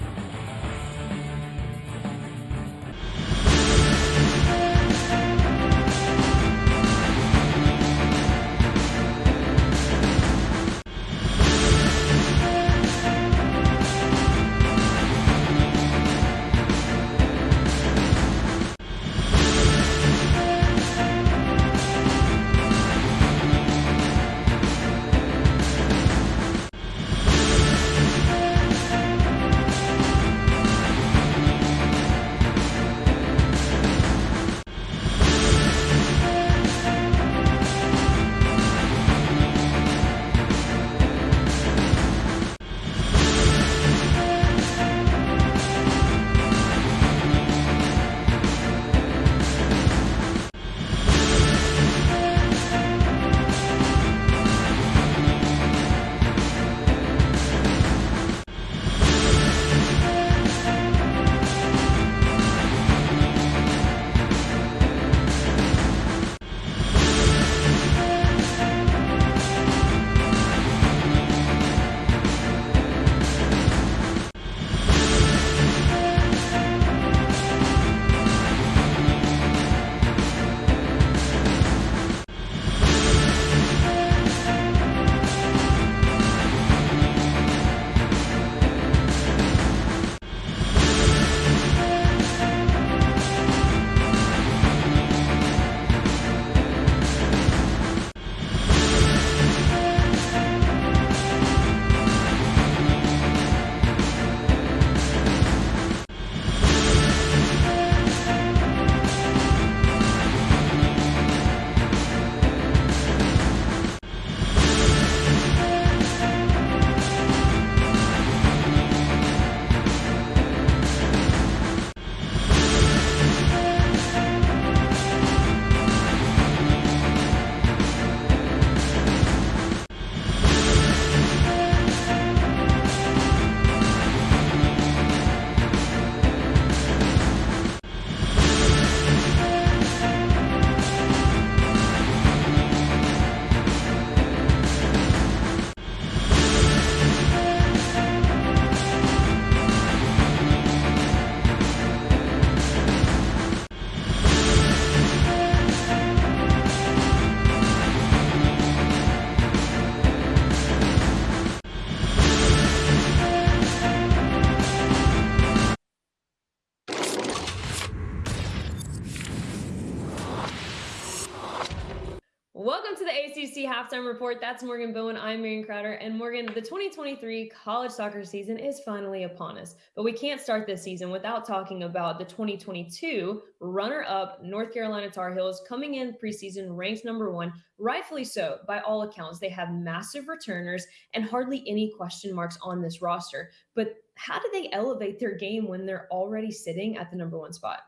Welcome to the ACC Halftime Report. That's Morgan Bowen. I'm Marion Crowder. And Morgan, the 2023 college soccer season is finally upon us. But we can't start this season without talking about the 2022 runner-up North Carolina Tar Heels coming in preseason ranked #1, rightfully so. By all accounts, they have massive returners and hardly any question marks on this roster. But how do they elevate their game when they're already sitting at the #1 spot?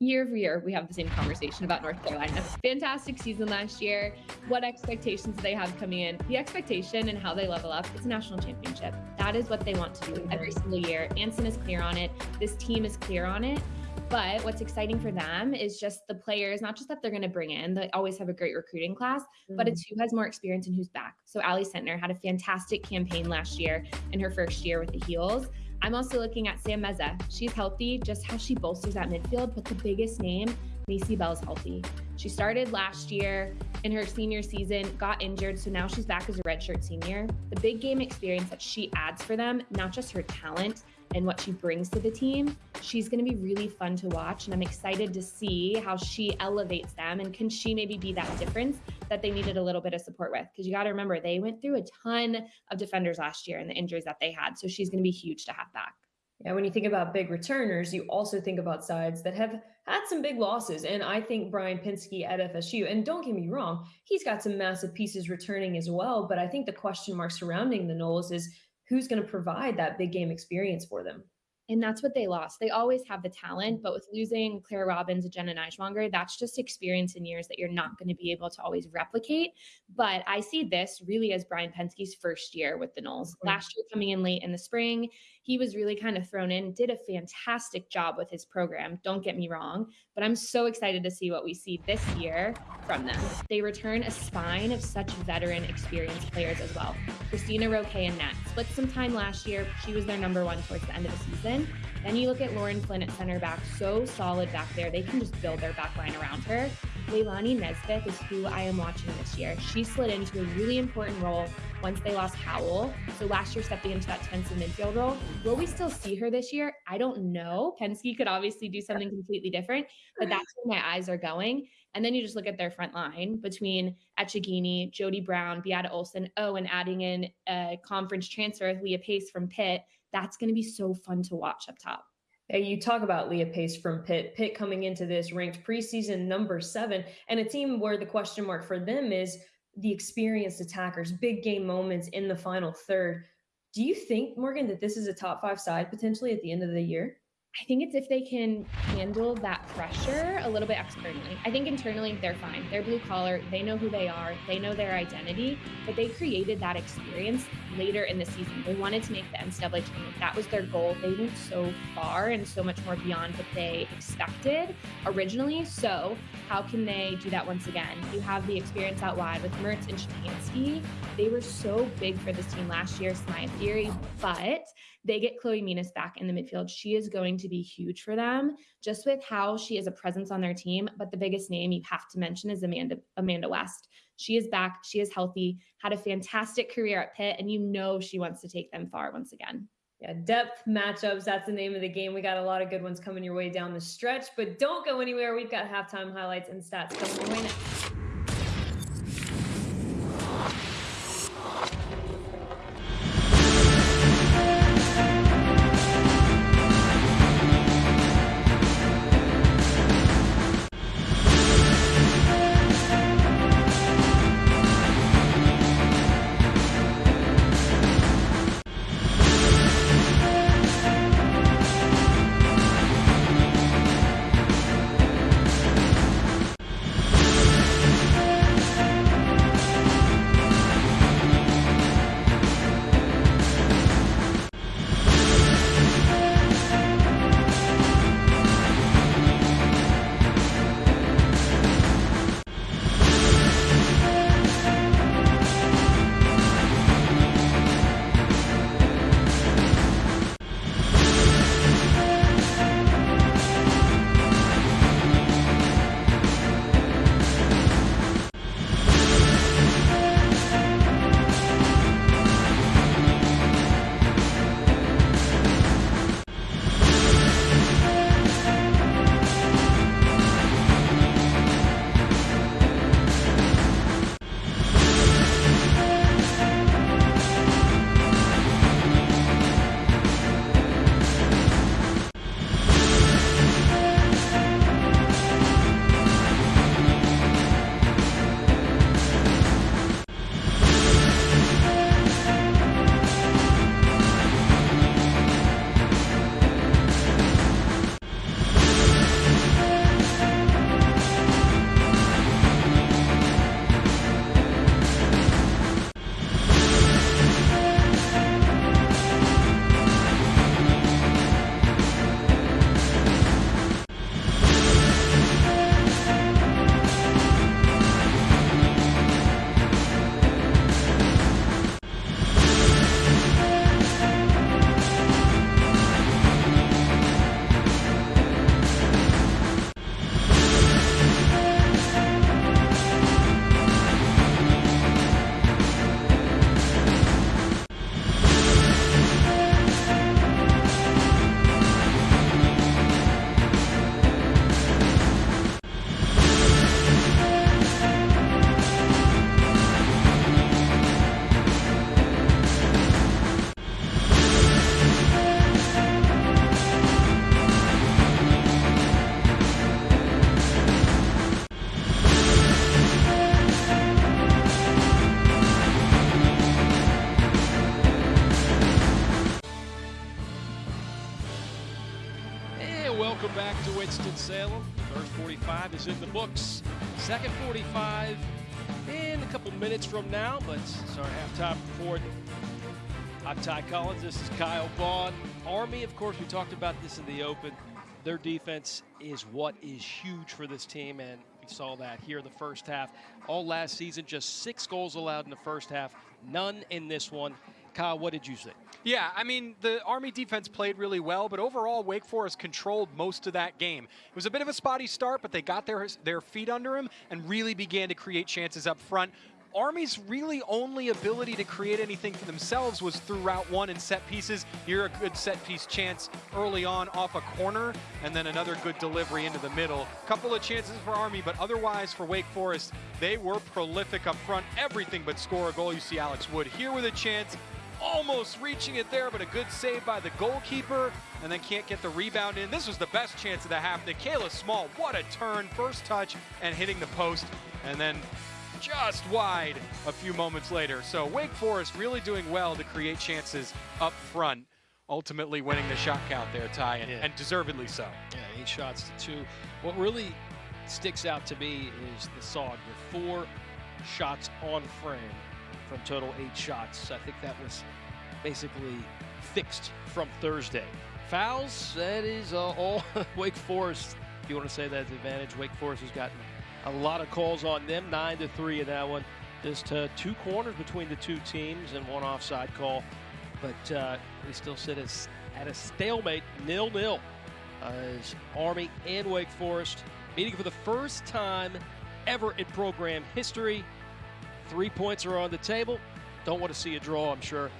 Year over year, we have the same conversation about North Carolina. Fantastic season last year. What expectations do they have coming in? The expectation and how they level up, it's a national championship. That is what they want to do every single year. Anson is clear on it. This team is clear on it. But what's exciting for them is just the players, not just that they're going to bring in, they always have a great recruiting class, but it's who has more experience and who's back. So Allie Sentner had a fantastic campaign last year in her first year with the Heels. I'm also looking at Sam Meza. She's healthy, just how she bolsters that midfield, but the biggest name, Macy Bell's healthy. She started last year in her senior season, got injured, so now she's back as a redshirt senior. The big game experience that she adds for them, not just her talent and what she brings to the team, she's going to be really fun to watch, and I'm excited to see how she elevates them, and can she maybe be that difference that they needed a little bit of support with? Because you got to remember, they went through a ton of defenders last year and the injuries that they had, so she's going to be huge to have back. Yeah, when you think about big returners, you also think about sides that have had some big losses. And I think Brian Pinsky at FSU, and don't get me wrong, he's got some massive pieces returning as well. But I think the question mark surrounding the Noles is who's going to provide that big game experience for them. And that's what they lost. They always have the talent, but with losing Clara Robbins and Jenna Neiswanger, that's just experience in years that you're not going to be able to always replicate. But I see this really as Brian Penske's first year with the Noles. Last year, coming in late in the spring, he was really kind of thrown in, did a fantastic job with his program. Don't get me wrong, but I'm so excited to see what we see this year from them. They return a spine of such veteran, experienced players as well. Christina Roque and Nat split some time last year. She was their number one towards the end of the season. Then you look at Lauren Flynn at center back, so solid back there. They can just build their back line around her. Leilani Nesbitt is who I am watching this year. She slid into a really important role once they lost Howell. So last year stepping into that defensive midfield role. Will we still see her this year? I don't know. Penske could obviously do something completely different, but that's where my eyes are going. And then you just look at their front line between Echegini, Jody Brown, Beata Olson, and adding in a conference transfer, Leah Pace from Pitt. That's going to be so fun to watch up top. Yeah, you talk about Leah Pace from Pitt. Pitt coming into this ranked preseason number 7, and a team where the question mark for them is the experienced attackers, big game moments in the final third. Do you think, Morgan, that this is a top 5 side potentially at the end of the year? I think it's if they can handle that pressure a little bit externally. I think internally they're fine. They're blue collar. They know who they are. They know their identity, but they created that experience later in the season. They wanted to make the NCAA tournament. That was their goal. They went so far and so much more beyond what they expected originally. So how can they do that once again? You have the experience out wide with Mertz and Shapansky. They were so big for this team last year, Smythe Theory, but they get Chloe Minas back in the midfield. She is going to be huge for them just with how she is a presence on their team. But the biggest name you have to mention is Amanda West. She is back. She is healthy, had a fantastic career at Pitt, and you know she wants to take them far once again. Yeah, depth matchups. That's the name of the game. We got a lot of good ones coming your way down the stretch, but don't go anywhere. We've got halftime highlights and stats coming your way next. Winston-Salem. First 45 is in the books. Second 45 in a couple minutes from now, but it's our halftime report. I'm Ty Collins. This is Kyle Vaughn. Army, of course, we talked about this in the open. Their defense is what is huge for this team, and we saw that here in the first half. All last season, just 6 goals allowed in the first half, none in this one. Kyle, what did you say? Yeah, I mean, the Army defense played really well, but overall, Wake Forest controlled most of that game. It was a bit of a spotty start, but they got their feet under him and really began to create chances up front. Army's really only ability to create anything for themselves was through route one and set pieces. Here, a good set piece chance early on off a corner, and then another good delivery into the middle. Couple of chances for Army, but otherwise for Wake Forest, they were prolific up front. Everything but score a goal. You see Alex Wood here with a chance, almost reaching it there, but a good save by the goalkeeper, and then can't get the rebound in. This was the best chance of the half. Kayla Small, what a turn, first touch and hitting the post, and then just wide a few moments later. So Wake Forest really doing well to create chances up front, ultimately winning the shot count there, Ty, and deservedly so. Yeah, 8 shots to 2. What really sticks out to me is the SOG with 4 shots on frame from total 8 shots. I think that was basically fixed from Thursday. Fouls, that is all Wake Forest. If you want to say that's the advantage, Wake Forest has gotten a lot of calls on them, 9-3 in that one. Just 2 corners between the 2 teams and 1 offside call. But we still sit at a stalemate, 0-0, as Army and Wake Forest meeting for the first time ever in program history. 3 points are on the table. Don't want to see a draw, I'm sure.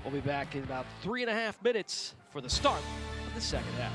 We'll be back in about 3.5 minutes for the start of the second half.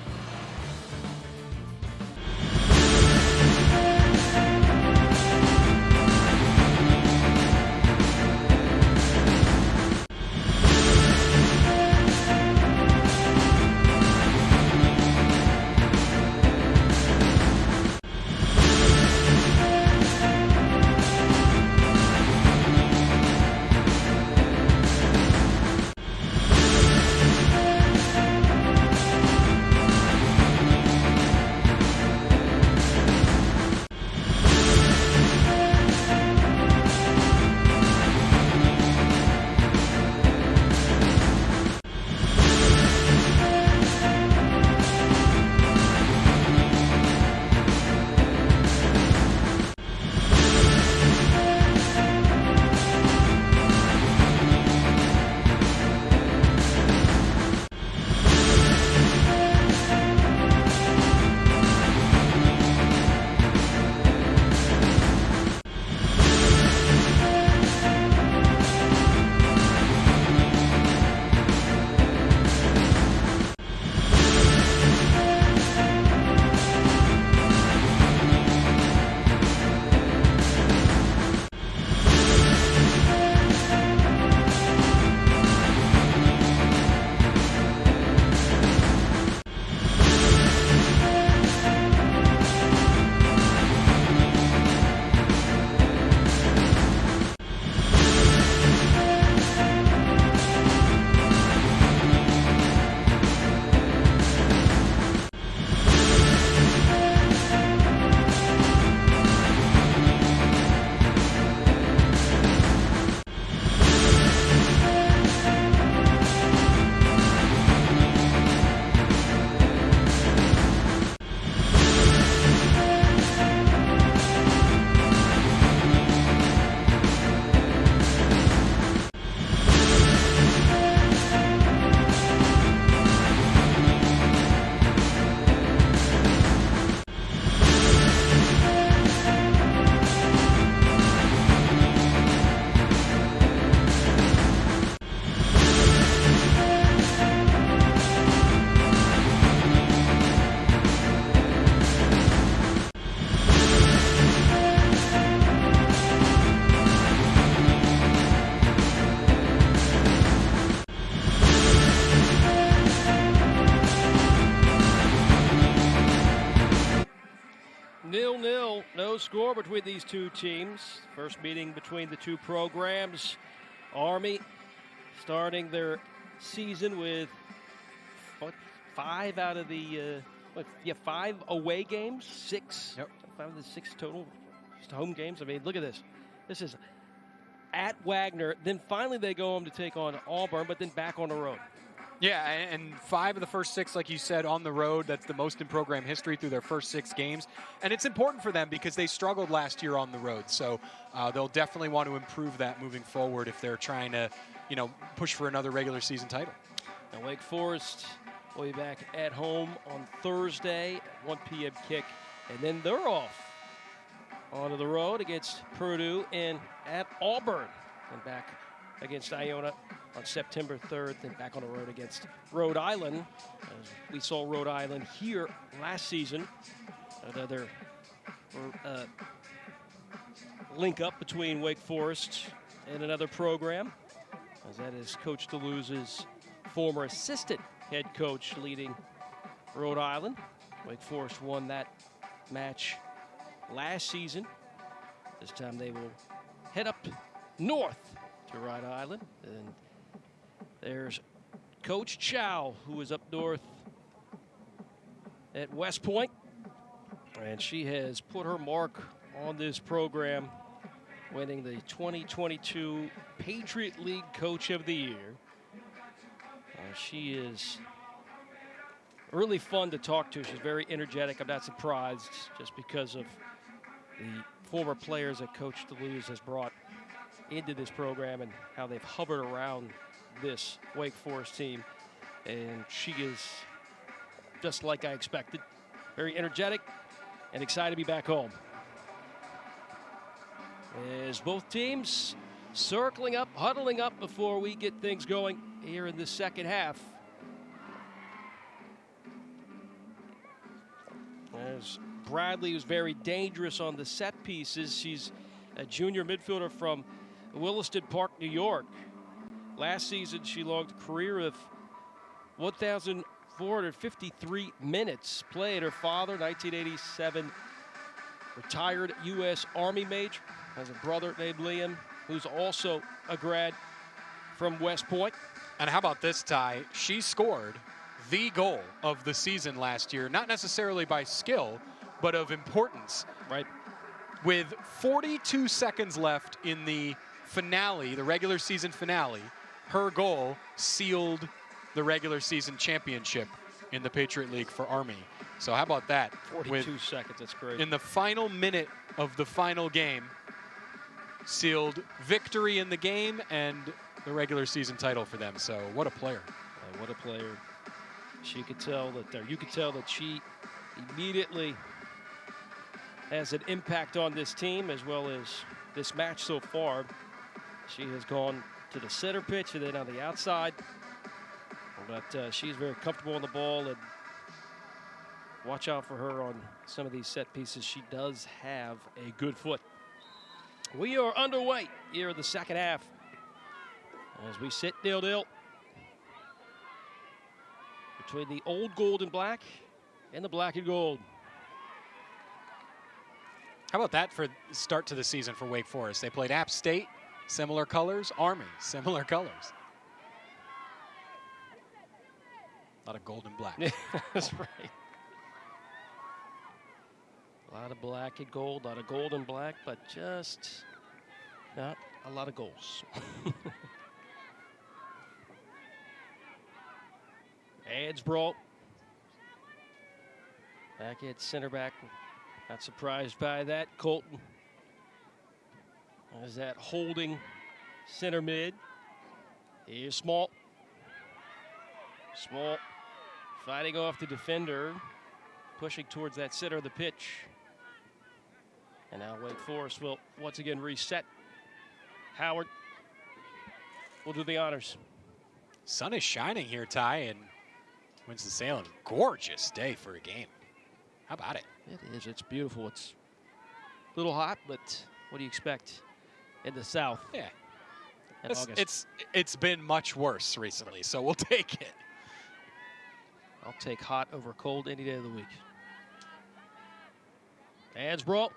No score between these 2 teams. First meeting between the 2 programs. Army starting their season with 5 out of the 5 away games, 6. Yep. 5 of the 6 total just home games. I mean, look at this. This is at Wagner. Then finally they go home to take on Auburn, but then back on the road. Yeah, and 5 of the first 6, like you said, on the road. That's the most in program history through their first 6 games. And it's important for them because they struggled last year on the road. So they'll definitely want to improve that moving forward if they're trying to, push for another regular season title. Now Wake Forest will be back at home on Thursday, 1 p.m. kick. And then they're off onto the road against Purdue and at Auburn. And back against Iona on September 3rd, then back on the road against Rhode Island. We saw Rhode Island here last season. Another link up between Wake Forest and another program, as that is Coach DeLuse's former assistant head coach leading Rhode Island. Wake Forest won that match last season. This time they will head up north to Rhode Island. And there's Coach Chow, who is up north at West Point. And she has put her mark on this program, winning the 2022 Patriot League Coach of the Year. She is really fun to talk to. She's very energetic. I'm not surprised, just because of the former players that Coach DeLuse has brought into this program and how they've hovered around this Wake Forest team. And she is just like I expected, very energetic and excited to be back home. As both teams circling up, huddling up before we get things going here in the second half. As Bradley was very dangerous on the set pieces. She's a junior midfielder from Williston Park, New York. Last season, she logged a career of 1,453 minutes played. Her father, 1987, retired U.S. Army major, has a brother named Liam, who's also a grad from West Point. And how about this, Ty? She scored the goal of the season last year, not necessarily by skill, but of importance. Right. With 42 seconds left in the finale, the regular season finale, her goal sealed the regular season championship in the Patriot League for Army. So how about that? 42 seconds, that's great. In the final minute of the final game, sealed victory in the game and the regular season title for them. So what a player. What a player. She could tell that, you could tell that she immediately has an impact on this team as well as this match so far. She has gone to the center pitch and then on the outside. But she's very comfortable on the ball, and watch out for her on some of these set pieces. She does have a good foot. We are underway here in the second half as we sit 0-0 between the old gold and black and the black and gold. How about that for start to the season for Wake Forest? They played App State, similar colors. Army, similar colors. A lot of gold and black. Yeah, that's right. A lot of black and gold, a lot of gold and black, but just not a lot of goals. Adsbrough back at center back. Not surprised by that. Colton is that holding center mid. Here's Small. Small fighting off the defender, pushing towards that center of the pitch. And now Wake Forest will once again reset. Howard will do the honors. Sun is shining here, Ty, and Winston-Salem. Gorgeous day for a game. How about it? It is. It's beautiful. It's a little hot, but what do you expect in the South? Yeah. In August? It's been much worse recently, so we'll take it. I'll take hot over cold any day of the week. Adsbrough.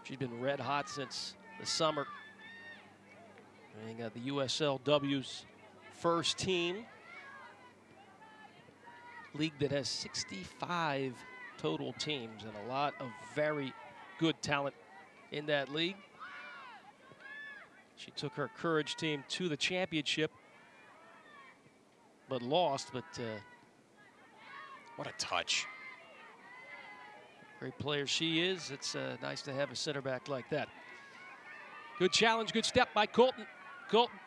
She's been red hot since the summer. Being the USLW's first team. league that has 65 total teams and a lot of very good talent in that league. She took her Courage team to the championship, but lost. But What a touch. great player she is. It's nice to have a center back like that. Good challenge, good step by Colton. Colton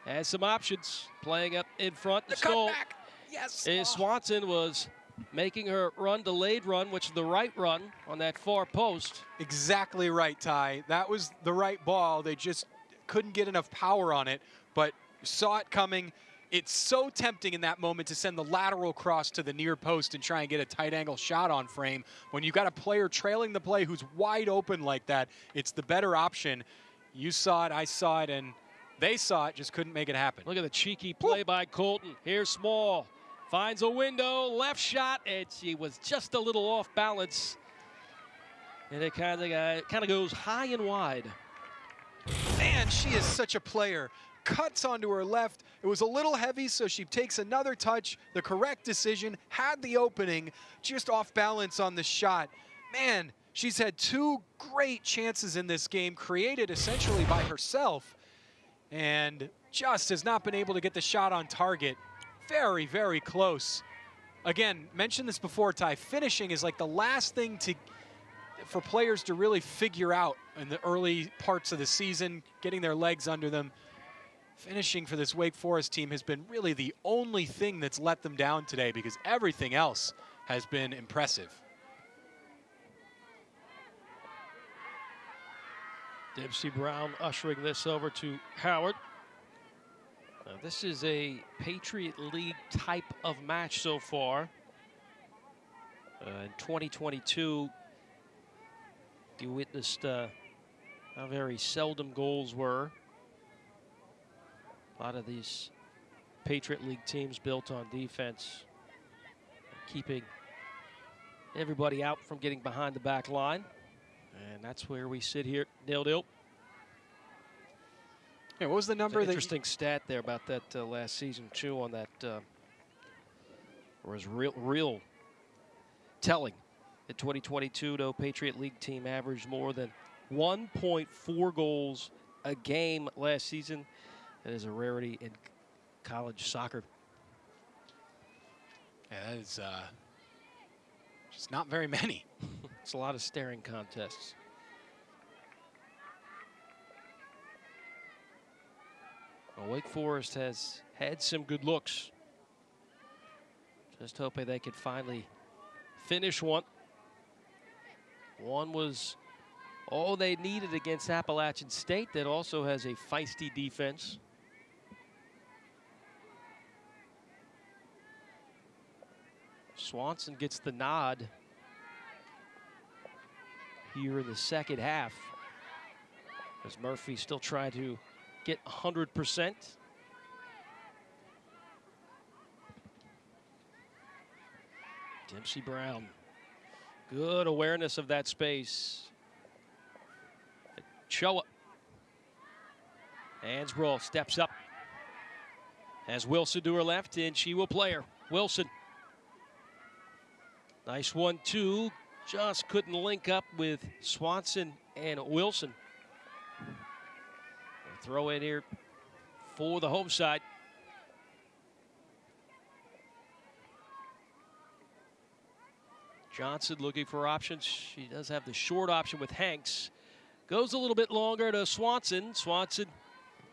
has some options, playing up in front. The Stole. cutback. Yes. Swanson was making her run, delayed run, which is the right run on that far post. Exactly right, Ty. That was the right ball. They just couldn't get enough power on it, but saw it coming. It's so tempting in that moment to send the lateral cross to the near post and try and get a tight angle shot on frame. When you've got a player trailing the play who's wide open like that, it's the better option. You saw it, I saw it, and they saw it, just couldn't make it happen. Look at the cheeky play by Colton. Here's Small. Finds a window, left shot, and she was just a little off balance. And it kind of goes high and wide. Man, she is such a player. Cuts onto her left. It was a little heavy, so she takes another touch. The correct decision, had the opening, just off balance on the shot. Man, she's had 2 great chances in this game, created essentially by herself, and just has not been able to get the shot on target. Very, very close. Again, mentioned this before, Ty, finishing is like the last thing for players to really figure out in the early parts of the season, getting their legs under them. Finishing for this Wake Forest team has been really the only thing that's let them down today, because everything else has been impressive. Dempsey Brown ushering this over to Howard. This is a Patriot League type of match so far. In 2022, you witnessed how very seldom goals were. A lot of these Patriot League teams built on defense, keeping everybody out from getting behind the back line. And that's where we sit here, 0-0. Yeah, what was the number? Interesting stat there about that last season too. On that was real telling. In 2022, no Patriot League team averaged more than 1.4 goals a game last season. That is a rarity in college soccer. Yeah, that is just not very many. It's a lot of staring contests. Well, Wake Forest has had some good looks. Just hoping they could finally finish one. One was all they needed against Appalachian State, that also has a feisty defense. Swanson gets the nod here in the second half, as Murphy still trying to get 100%. Dempsey Brown, good awareness of that space. Choa. Hansbrough steps up. Has Wilson to her left, and she will play her. Wilson. Nice 1-2. Just couldn't link up with Swanson and Wilson. Throw in here for the home side. Johnson looking for options. She does have the short option with Hanks. Goes a little bit longer to Swanson. Swanson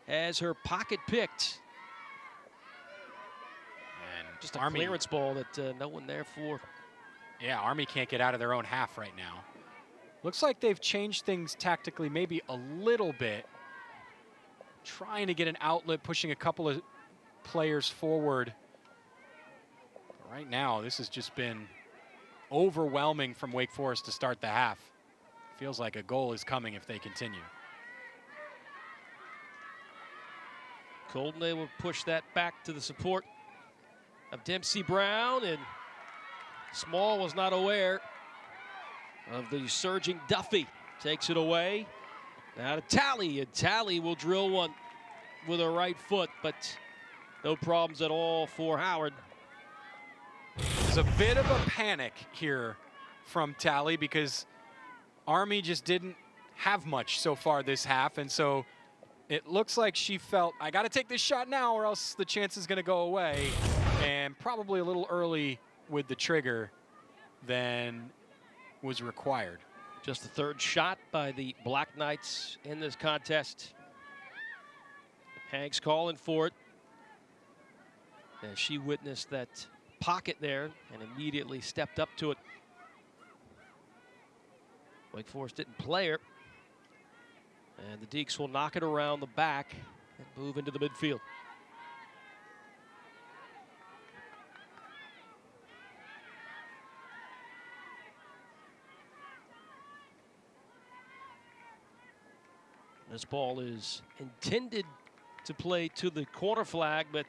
has her pocket picked. And just a clearance ball that no one there for. Yeah, Army can't get out of their own half right now. Looks like they've changed things tactically maybe a little bit. Trying to get an outlet, pushing a couple of players forward. But right now, this has just been overwhelming from Wake Forest to start the half. Feels like a goal is coming if they continue. Colton able to push that back to the support of Dempsey Brown, and Small was not aware of the surging Duffy. Takes it away. Now to Talley, and Talley will drill one with her right foot, but no problems at all for Howard. a bit of a panic here from Tally because Army just didn't have much so far this half, and so it looks like she felt, I got to take this shot now or else the chance is going to go away, and probably a little early with the trigger than was required. Just the third shot by the Black Knights in this contest. Hanks calling for it as she witnessed that pocket there and immediately stepped up to it. Wake Forest didn't play her. And the Deacs will knock it around the back and move into the midfield. This ball is intended to play to the corner flag, but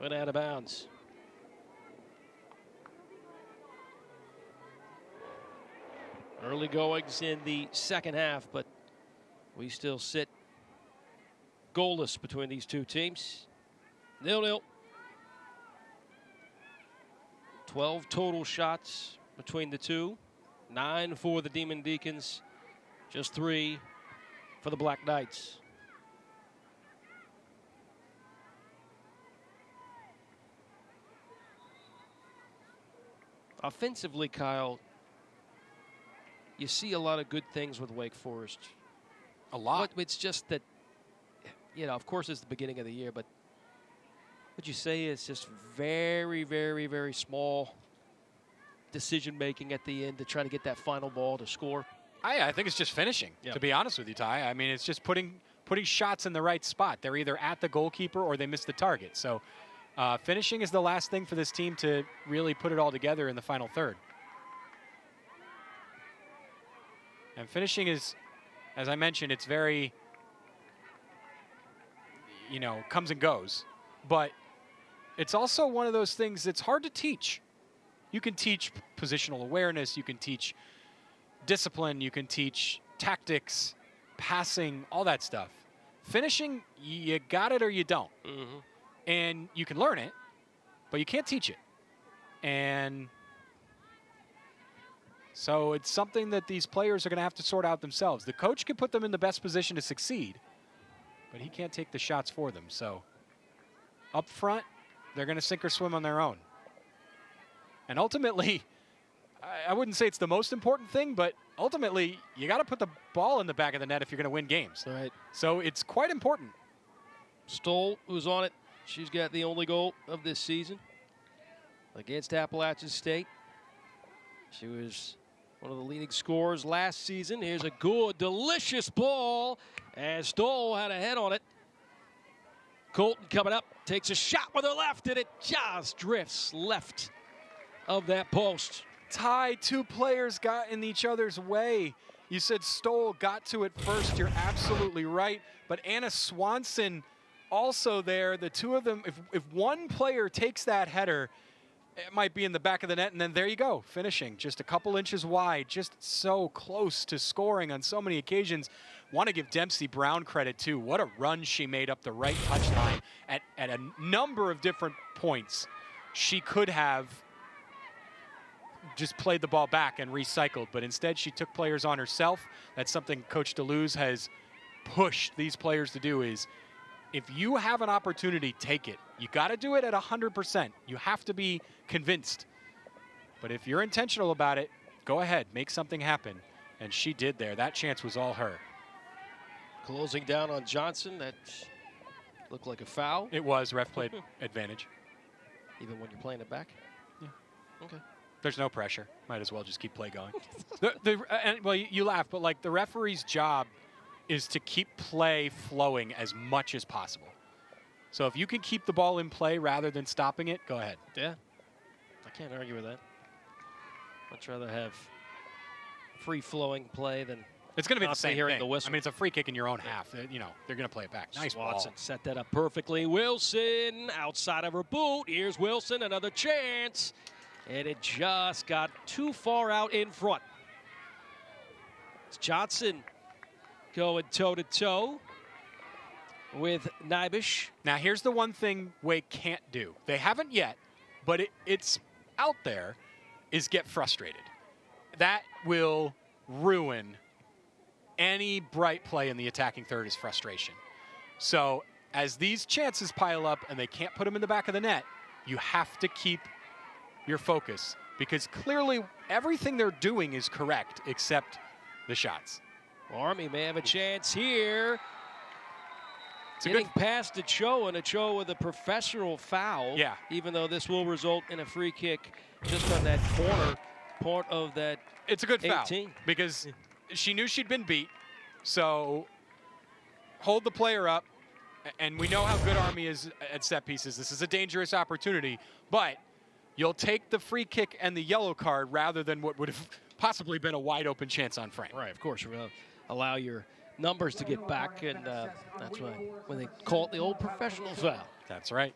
went out of bounds. Early goings in the second half, but we still sit goalless between these two teams. 0-0. 12 total shots between the two. 9 for the Demon Deacons, just 3 for the Black Knights. Offensively, Kyle, you see a lot of good things with Wake Forest. A lot. It's just that, you know, of course it's the beginning of the year, but would you say it's just very, very, very small decision making at the end to try to get that final ball to score? I think it's just finishing, to be honest with you, Ty. I mean, it's just putting shots in the right spot. They're either at the goalkeeper or they miss the target. So finishing is the last thing for this team to really put it all together in the final third. And finishing is, as I mentioned, it's very, you know, comes and goes. But it's also one of those things that's hard to teach. You can teach positional awareness, you can teach discipline, you can teach tactics, passing, all that stuff. Finishing, you got it or you don't. Mm-hmm. And you can learn it, but you can't teach it. And so it's something that these players are going to have to sort out themselves. The coach can put them in the best position to succeed, but he can't take the shots for them. So up front, they're going to sink or swim on their own. And ultimately, I wouldn't say it's the most important thing, but ultimately, you got to put the ball in the back of the net if you're going to win games. Right. So it's quite important. Stoll, who's on it, she's got the only goal of this season against Appalachian State. She was one of the leading scorers last season. Here's a good, delicious ball, and Stoll had a head on it. Colton coming up, takes a shot with her left, and it just drifts left of that post. Ty, two players got in each other's way. You said Stoll got to it first. You're absolutely right. But Anna Swanson also there. The two of them, if one player takes that header, it might be in the back of the net, and then there you go, finishing. Just a couple inches wide, just so close to scoring on so many occasions. Want to give Dempsey Brown credit, too. What a run she made up the right touchline at a number of different points. She could have just played the ball back and recycled, but instead she took players on herself. That's something Coach DeLuz has pushed these players to do is, if you have an opportunity, take it. You got to do it at 100%. You have to be convinced. But if you're intentional about it, go ahead, make something happen. And she did there. That chance was all her. Closing down on Johnson, that looked like a foul. It was. Ref played advantage. Even when you're playing it back? Yeah. Okay. There's no pressure. Might as well just keep play going. Well, you laugh, but like the referee's job is to keep play flowing as much as possible. So if you can keep the ball in play rather than stopping it, go ahead. Yeah. I can't argue with that. Much rather have free-flowing play than it's going to be the same hearing thing. The whistle. I mean, it's a free kick in your own half. You know, they're going to play it back. Nice Watson ball. set that up perfectly. Wilson outside of her boot. Here's Wilson, another chance. And it just got too far out in front. It's Johnson going toe-to-toe with Neibisch. Now, here's the one thing Wake can't do. They haven't yet, but it's out there is get frustrated. That will ruin any bright play in the attacking third is frustration. So as these chances pile up and they can't put them in the back of the net, you have to keep your focus, because clearly everything they're doing is correct except the shots. Army may have a chance here. It's a Getting good past Ochoa, and Ochoa with a professional foul. Yeah. Even though this will result in a free kick just on that corner part of that. It's a good 18. foul because she knew she'd been beat. So hold the player up, and we know how good Army is at set pieces. This is a dangerous opportunity, but you'll take the free kick and the yellow card rather than what would have possibly been a wide open chance on frame. Right, of course, you're going to allow your numbers to get back, and that's when they call it the old professional foul. That's right.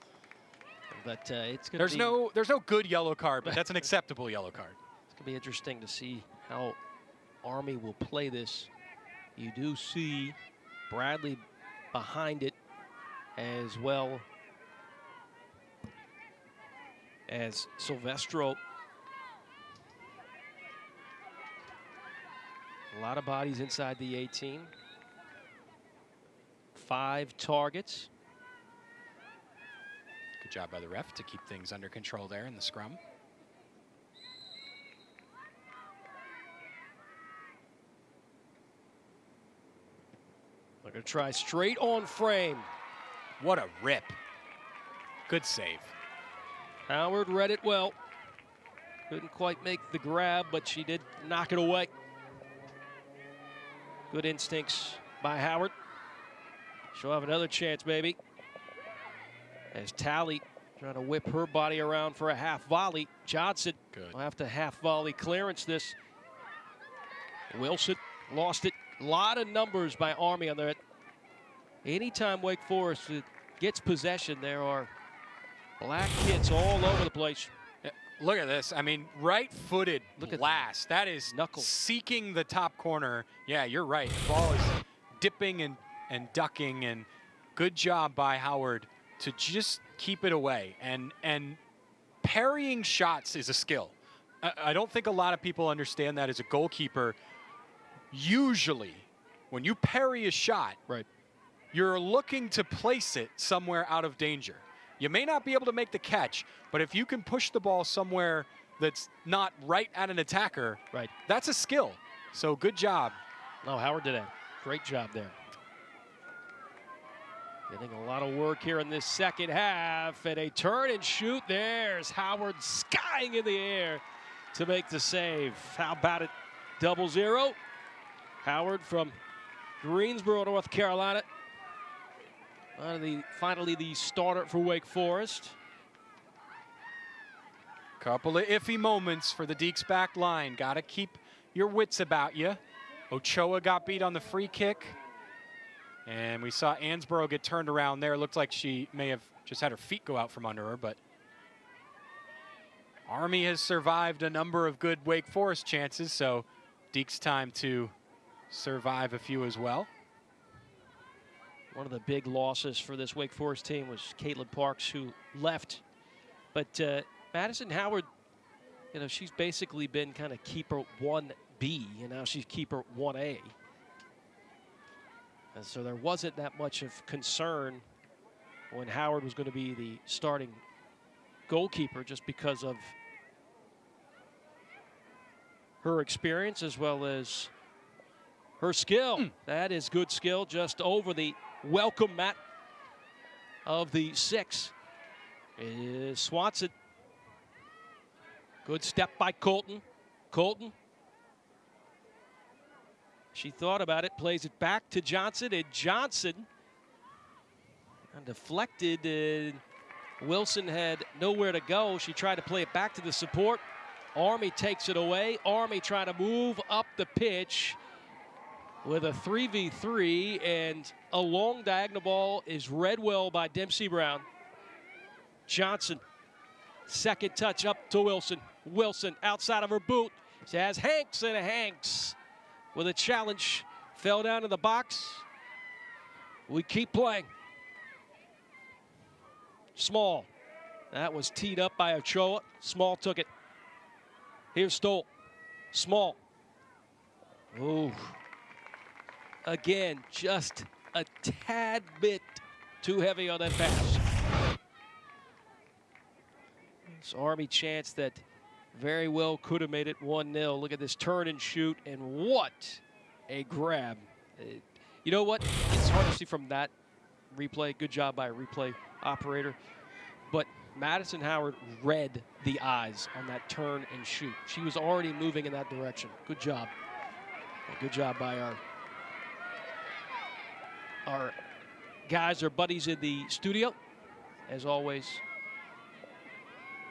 But it's going to be there's no good yellow card, but that's an acceptable yellow card. It's going to be interesting to see how Army will play this. You do see Bradley behind it, as well as Silvestro. A lot of bodies inside the 18. 5 targets. Good job by the ref to keep things under control there in the scrum. They're going to try straight on frame. What a rip. Good save. Howard read it well. Couldn't quite make the grab, but she did knock it away. Good instincts by Howard. She'll have another chance, maybe. As Talley trying to whip her body around for a half volley. Johnson will have to half volley clearance this. Wilson lost it. A lot of numbers by Army on that. Anytime Wake Forest gets possession, there are black hits all over the place. Look at this. I mean, right-footed blast. That is knuckles seeking the top corner. Yeah, you're right. The ball is dipping and ducking, and good job by Howard to just keep it away. And parrying shots is a skill. I don't think a lot of people understand that as a goalkeeper. Usually, when you parry a shot, right, you're looking to place it somewhere out of danger. You may not be able to make the catch, but if you can push the ball somewhere that's not right at an attacker, right, that's a skill. So good job. No, Howard did a great job there. Getting a lot of work here in this second half, and a turn and shoot. There's Howard skying in the air to make the save. How about it? 0-0. Howard from Greensboro, North Carolina. Finally the starter for Wake Forest. Couple of iffy moments for the Deacs back line. Got to keep your wits about you. Ochoa got beat on the free kick. And we saw Ansborough get turned around there. Looked like she may have just had her feet go out from under her, but Army has survived a number of good Wake Forest chances, so Deacs time to survive a few as well. One of the big losses for this Wake Forest team was Caitlin Parks, who left. But Madison Howard, you know, she's basically been kind of keeper 1B, and now she's keeper 1A. And so there wasn't that much of concern when Howard was going to be the starting goalkeeper, just because of her experience as well as her skill. That is good skill, just over the welcome mat of the 6 is Swanson. Good step by Colton. Colton. She thought about it, plays it back to Johnson, and Johnson deflected, and Wilson had nowhere to go. She tried to play it back to the support. Army takes it away. Army trying to move up the pitch with a 3v3, and a long diagonal ball is read well by Dempsey Brown. Johnson, second touch up to Wilson. Wilson outside of her boot. She has Hanks, and Hanks with a challenge, fell down in the box. We keep playing. Small, That was teed up by Ochoa. Small took it. Here's Stoll. Small. Ooh. Again, just a tad bit too heavy on that pass. This Army chance that very well could have made it 1-0. Look at this turn and shoot, and what a grab. You know what? It's hard to see from that replay. Good job by a replay operator. But Madison Howard read the eyes on that turn and shoot. She was already moving in that direction. Good job. Good job by our guys, our buddies in the studio. As always,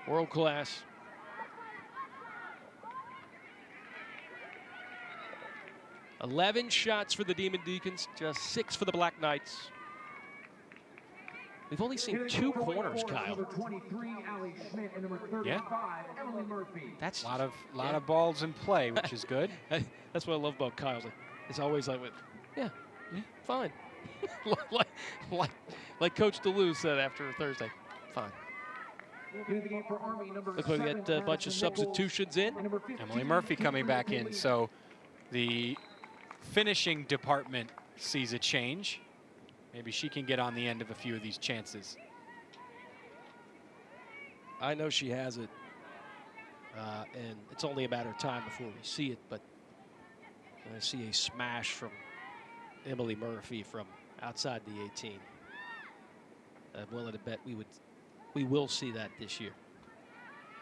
world class. "11 shots for the Demon Deacons, just 6 for the Black Knights." We've only seen 2 corners, Kyle. Yeah. That's A lot of balls in play, which is good. That's what I love about Kyle. It's always like, yeah, fine. like Coach DeLue said after Thursday, fine. Looks like we got a bunch of substitutions in. Emily Murphy coming back in, so the finishing department sees a change. Maybe she can get on the end of a few of these chances. I know she has it, and it's only a matter of time before we see it, but I see a smash from Emily Murphy from outside the 18. I'm willing to bet we will see that this year.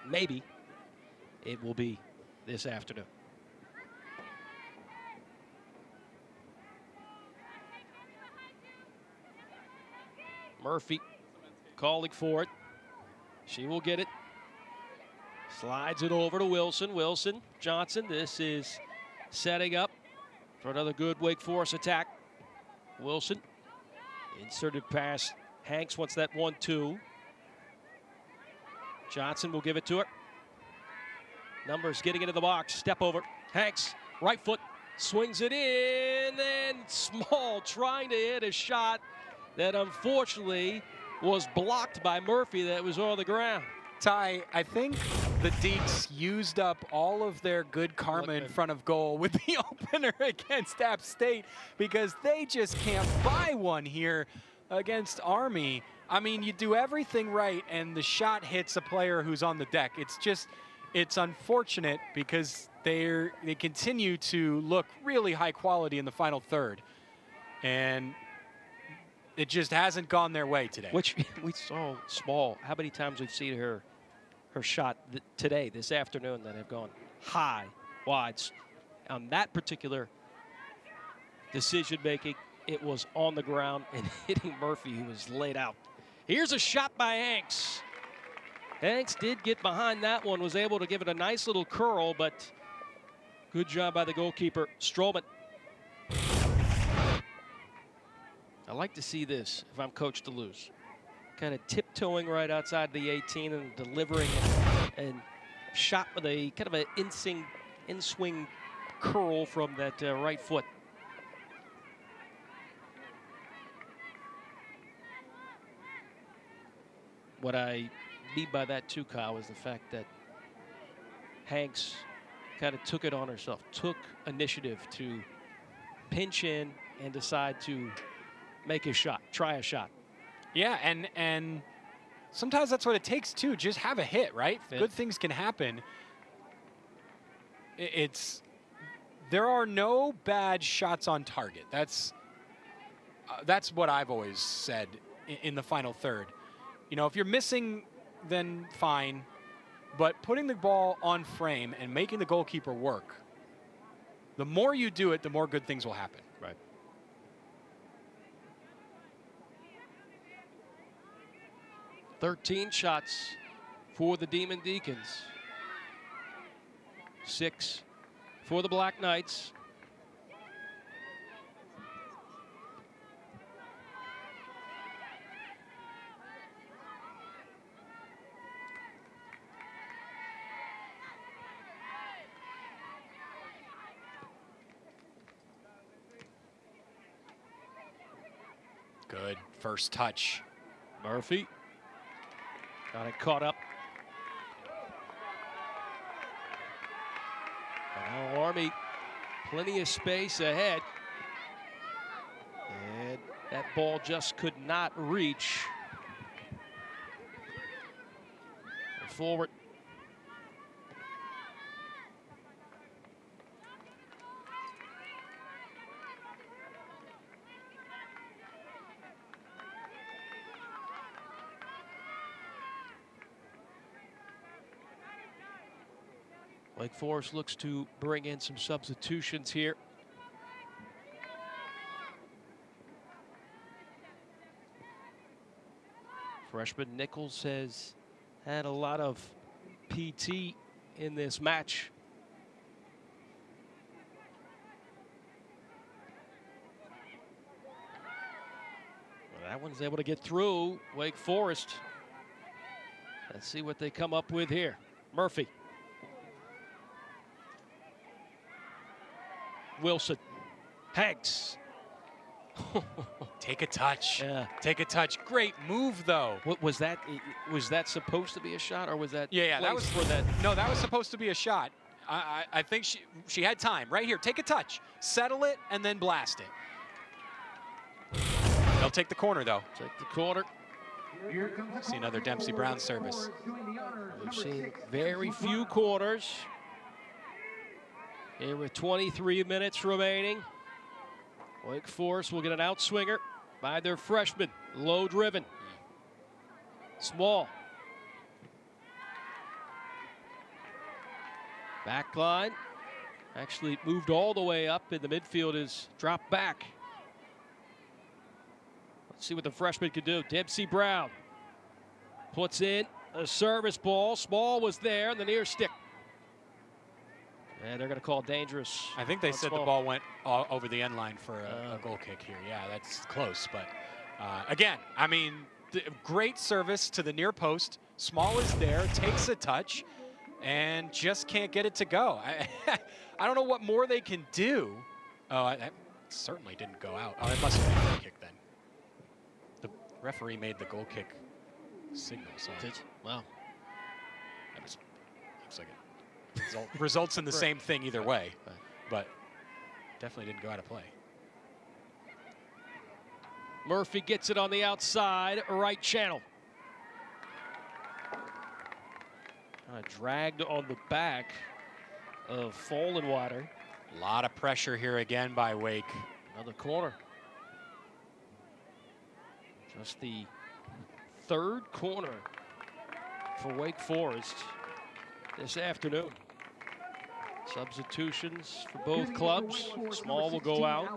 Maybe it will be this afternoon. Murphy calling for it. She will get it. Slides it over to Wilson. Wilson, Johnson. This is setting up for another good Wake Forest attack. Wilson, inserted pass. Hanks wants that 1-2. Johnson will give it to her. Numbers getting into the box. Step over. Hanks, right foot, swings it in. And Small trying to hit a shot that unfortunately was blocked by Murphy that was on the ground. Ty, I think the Deacs used up all of their good karma in front of goal with the opener against App State because they just can't buy one here against Army. I mean, you do everything right and the shot hits a player who's on the deck. It's unfortunate because they continue to look really high quality in the final third. And it just hasn't gone their way today. Which we saw Small. How many times we've seen her shot today, this afternoon, that have gone high, wide. On that particular decision making, it was on the ground and hitting Murphy, who was laid out. Here's a shot by Hanks. Hanks did get behind that one, was able to give it a nice little curl, but good job by the goalkeeper, Stroman. I like to see this if I'm Coach DeLue. Kind of tiptoeing right outside the 18 and delivering and shot with a kind of an in-swing curl from that right foot. What I mean by that too, Kyle, is the fact that Hanks kind of took it on herself, took initiative to pinch in and decide to make a shot, try a shot. Yeah, and sometimes that's what it takes too. Just have a hit, right? Yeah. Good things can happen. There are no bad shots on target. That's what I've always said in the final third. You know, if you're missing, then fine. But putting the ball on frame and making the goalkeeper work, the more you do it, the more good things will happen. Right. "13 shots for the Demon Deacons. 6 for the Black Knights. Good first touch. Murphy. Got it caught up. And now Army, plenty of space ahead. And that ball just could not reach. Forward. Wake Forest looks to bring in some substitutions here. Freshman Nichols has had a lot of PT in this match. Well, that one's able to get through Wake Forest. Let's see what they come up with here. Murphy. Wilson. Hanks. Take a touch. Yeah. Take a touch. Great move, though. What was that? Was that supposed to be a shot, or was that? Yeah, that was for that. No, that was supposed to be a shot. I think she had time. Right here, take a touch, settle it, and then blast it. They'll take the corner, though. Take the corner. See another Dempsey Brown service. We've seen very few corners. Here with 23 minutes remaining. Wake Forest will get an outswinger by their freshman, low driven. Small. Back line actually moved all the way up, and the midfield is dropped back. Let's see what the freshman can do. Dempsey Brown puts in a service ball. Small was there, the near stick. And they're going to call dangerous. I think they said the ball went over the end line for a goal kick here. Yeah, that's close. But again, I mean, great service to the near post. Small is there, takes a touch, and just can't get it to go. I don't know what more they can do. Oh, that certainly didn't go out. Oh, it must have been a goal kick then. The referee made the goal kick signal. So Wow. That was, looks like it. Results in the same thing either way, but definitely didn't go out of play. Murphy gets it on the outside, right channel. Dragged on the back of Fallenwater. A lot of pressure here again by Wake. Another corner. Just the third corner for Wake Forest this afternoon. Substitutions for both clubs. Small will go out.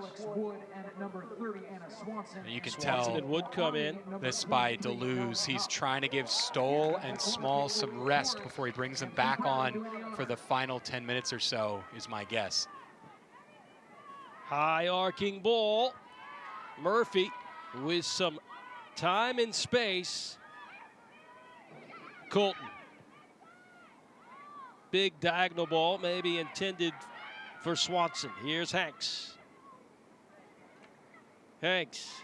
And you can Swanson tell and Wood come in. this by Deleuze. He's trying to give Stoll and Small some rest before he brings them back on for the final 10 minutes or so, is my guess. High arcing ball. Murphy with some time and space. Colton. Big diagonal ball, maybe intended for Swanson. Here's Hanks. Hanks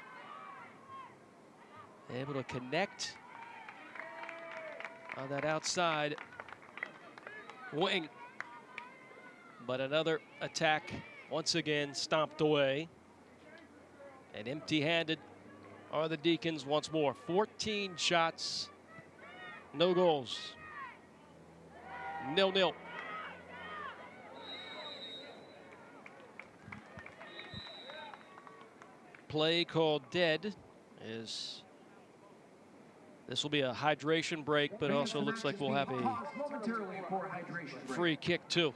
able to connect on that outside wing. But another attack once again stomped away. And empty-handed are the Deacons once more. 14 shots, no goals. 0-0. Play called dead. This will be a hydration break, but also looks like we'll have a free kick too.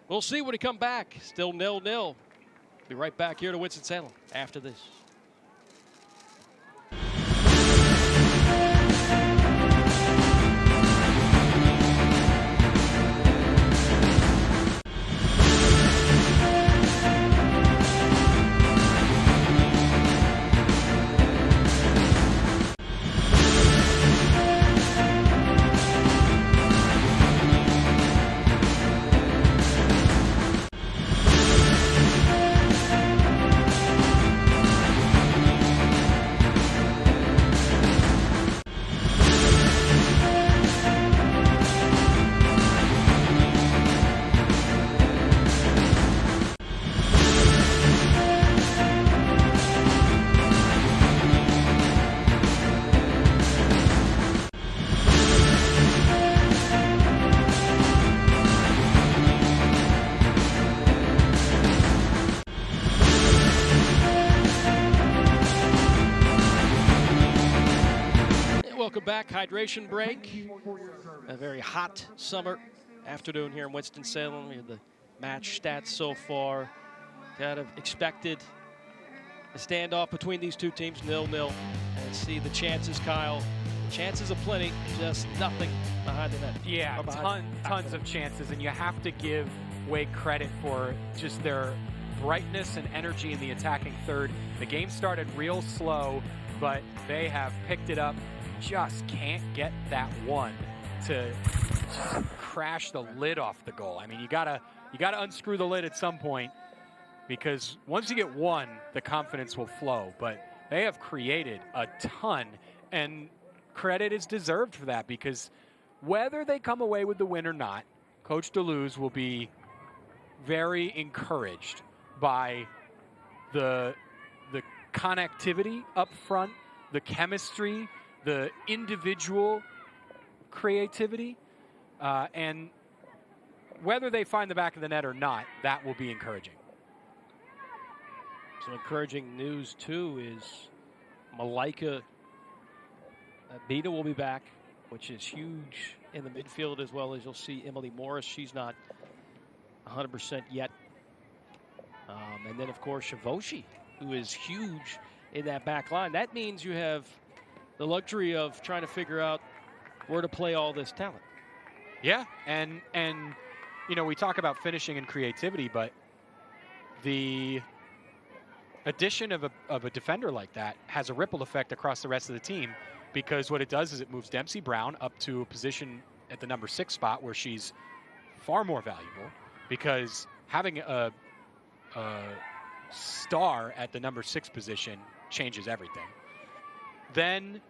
We'll see when we come back. Still 0-0. Be right back here to Winston-Salem after this. Welcome back. Hydration break. A very hot summer afternoon here in Winston-Salem. We have the match stats so far. Kind of expected a standoff between these two teams, 0-0. And see the chances, Kyle. Chances aplenty, just nothing behind the net. Yeah, tons of chances, and you have to give Wake credit for just their brightness and energy in the attacking third. The game started real slow, but they have picked it up. Just can't get that one to just crash the lid off the goal. I mean, you gotta unscrew the lid at some point, because once you get one, the confidence will flow. But they have created a ton, and credit is deserved for that, because whether they come away with the win or not, Coach Deleuze will be very encouraged by the connectivity up front, the chemistry, the individual creativity, and whether they find the back of the net or not, that will be encouraging. Some encouraging news, too, is Malaika Beta will be back, which is huge in the midfield, as well as you'll see Emily Morris. She's not 100% yet. And then, of course, Shavoshi, who is huge in that back line. That means you have the luxury of trying to figure out where to play all this talent. Yeah, and you know, we talk about finishing and creativity, but the addition of a defender like that has a ripple effect across the rest of the team, because what it does is it moves Dempsey Brown up to a position at the number 6 spot where she's far more valuable, because having a star at the number 6 position changes everything. Then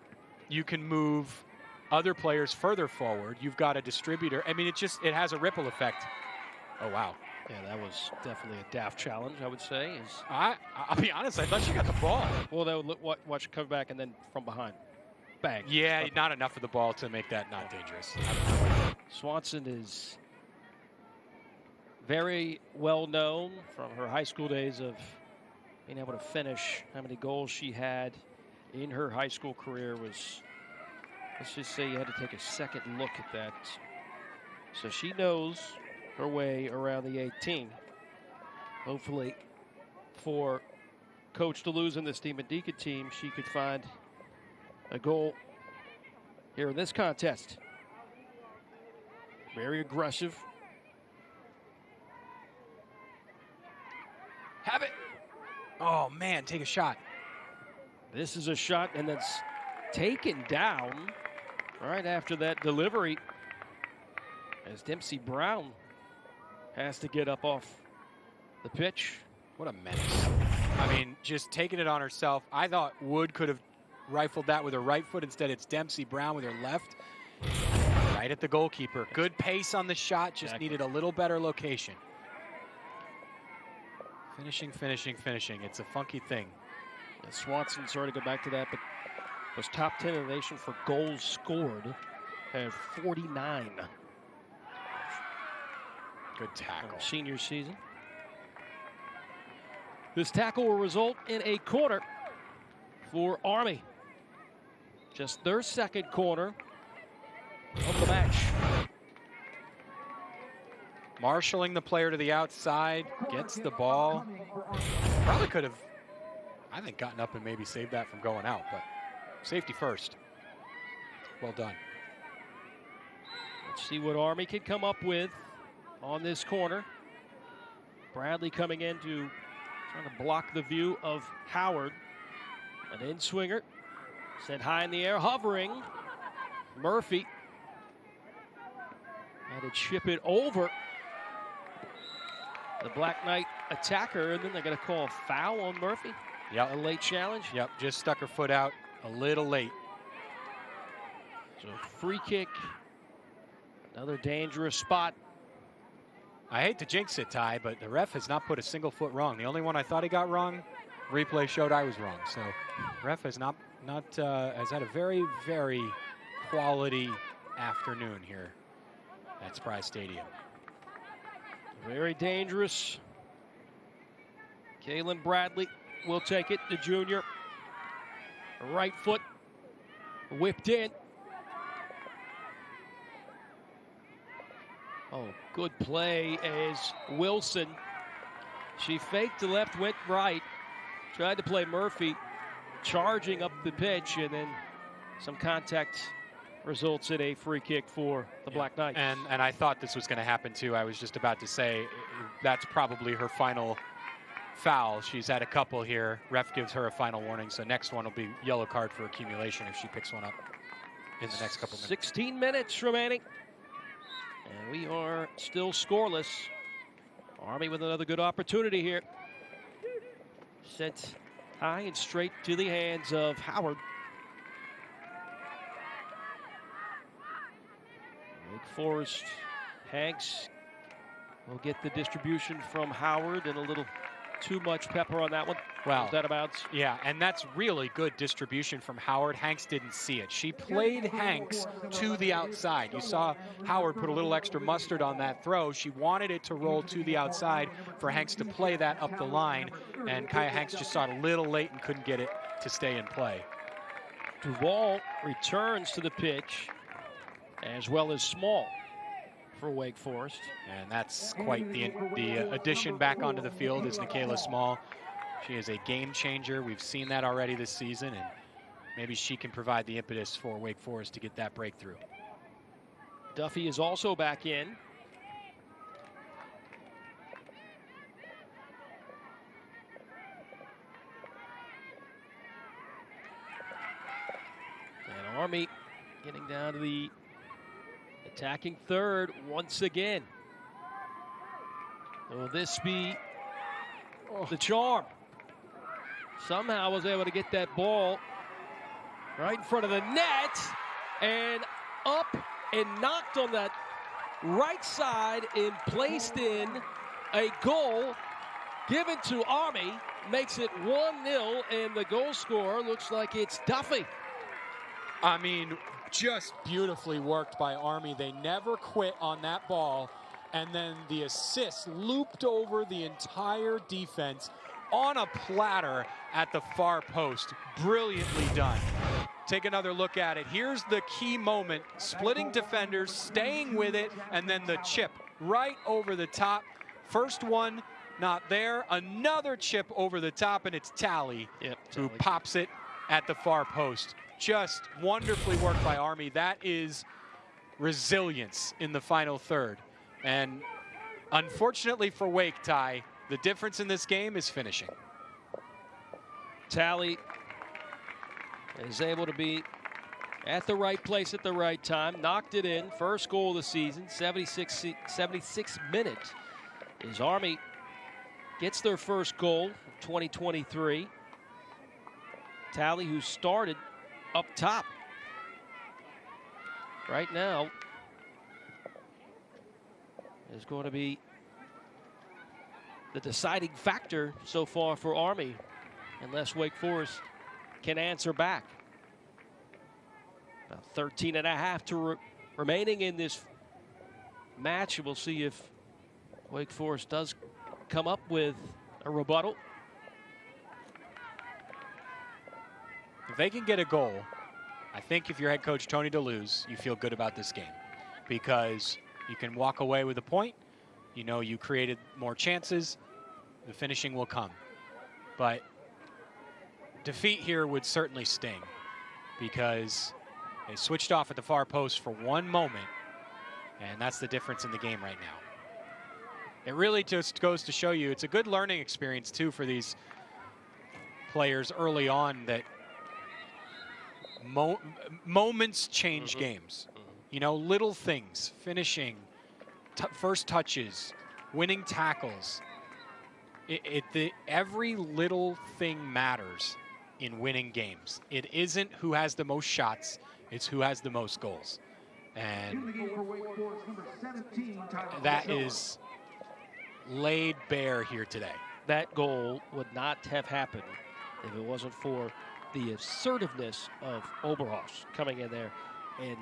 you can move other players further forward. You've got a distributor. I mean, it has a ripple effect. Oh, wow. Yeah, that was definitely a daft challenge, I would say. I'll be honest, I thought she got the ball. Well, they would watch her come back and then from behind. Bang. Yeah, not enough of the ball to make that not dangerous. Swanson is very well known from her high school days of being able to finish. How many goals she had in her high school career was, let's just say you had to take a second look at that. So she knows her way around the 18. Hopefully for Coach Deleuze and this Demon Deacon team, she could find a goal here in this contest. Very aggressive. Have it. Oh, man, take a shot. This is a shot, and that's taken down right after that delivery, as Dempsey Brown has to get up off the pitch. What a menace. I mean, just taking it on herself. I thought Wood could have rifled that with her right foot. Instead, it's Dempsey Brown with her left. Right at the goalkeeper. Good pace on the shot, just needed a little better location. Finishing, finishing, finishing. It's a funky thing. And Swanson, sorry to go back to that, but was top 10 in the nation for goals scored. Had 49. Good tackle. Senior season. This tackle will result in a corner for Army. Just their second corner of the match. Marshalling the player to the outside, gets the ball. Probably could have, I think, gotten up and maybe saved that from going out, but safety first. Well done. Let's see what Army can come up with on this corner. Bradley coming in to trying to block the view of Howard. An in-swinger sent high in the air, hovering. Murphy had to chip it over the Black Knight attacker, and then they're going to call a foul on Murphy. Yep. A late challenge. Yep, just stuck her foot out a little late. So free kick. Another dangerous spot. I hate to jinx it, Ty, but the ref has not put a single foot wrong. The only one I thought he got wrong, replay showed I was wrong. So ref has has had a very, very quality afternoon here at Surprise Stadium. Very dangerous. Kaylin Bradley will take it, the junior. Right foot whipped in. Oh, good play as Wilson. She faked to left, went right. Tried to play Murphy, charging up the pitch, and then some contact results in a free kick for the Black Knights. And I thought this was going to happen too. I was just about to say that's probably her final foul. She's had a couple here. Ref gives her a final warning, so next one will be yellow card for accumulation if she picks one up in the next couple minutes. 16 minutes remaining, and we are still scoreless. Army with another good opportunity here. Sent high and straight to the hands of Howard. Wake Forest, Hanks will get the distribution from Howard, and a little too much pepper on that one. Wow. Is that about? Yeah, and that's really good distribution from Howard. Hanks didn't see it. She played Hanks to the outside. You saw Howard put a little extra mustard on that throw. She wanted it to roll to the outside for Hanks to play that up the line, and Caiya Hanks just saw it a little late and couldn't get it to stay in play. Duvall returns to the pitch, as well as Small for Wake Forest. And that's quite the addition back onto the field is Nikayla Small. She is a game changer. We've seen that already this season, and maybe she can provide the impetus for Wake Forest to get that breakthrough. Duffy is also back in. And Army getting down to the attacking third once again. Will this be the charm? Somehow was able to get that ball right in front of the net and up and knocked on that right side and placed in a goal given to Army. Makes it 1-0, and the goal scorer looks like it's Duffy. I mean, just beautifully worked by Army. They never quit on that ball, and then the assist looped over the entire defense on a platter at the far post. Brilliantly done. Take another look at it. Here's the key moment. Splitting defenders, staying with it, and then the chip right over the top. First one, not there. Another chip over the top, and it's Tally who pops it at the far post. Just wonderfully worked by Army. That is resilience in the final third. And unfortunately for Wake, Ty, the difference in this game is finishing. Tally is able to be at the right place at the right time. Knocked it in. First goal of the season. 76 minutes as Army gets their first goal of 2023. Tally, who started up top right now, is going to be the deciding factor so far for Army, unless Wake Forest can answer back. About 13 and a half remaining in this match. We'll see if Wake Forest does come up with a rebuttal. If they can get a goal, I think if you're head coach Tony DeLuz, you feel good about this game because you can walk away with a point. You know you created more chances. The finishing will come. But defeat here would certainly sting because they switched off at the far post for one moment, and that's the difference in the game right now. It really just goes to show you it's a good learning experience, too, for these players early on that moments change games. You know, little things, finishing, first touches, winning tackles. Every little thing matters in winning games. It isn't who has the most shots, it's who has the most goals. And that is laid bare here today. That goal would not have happened if it wasn't for the assertiveness of Oberhaus coming in there and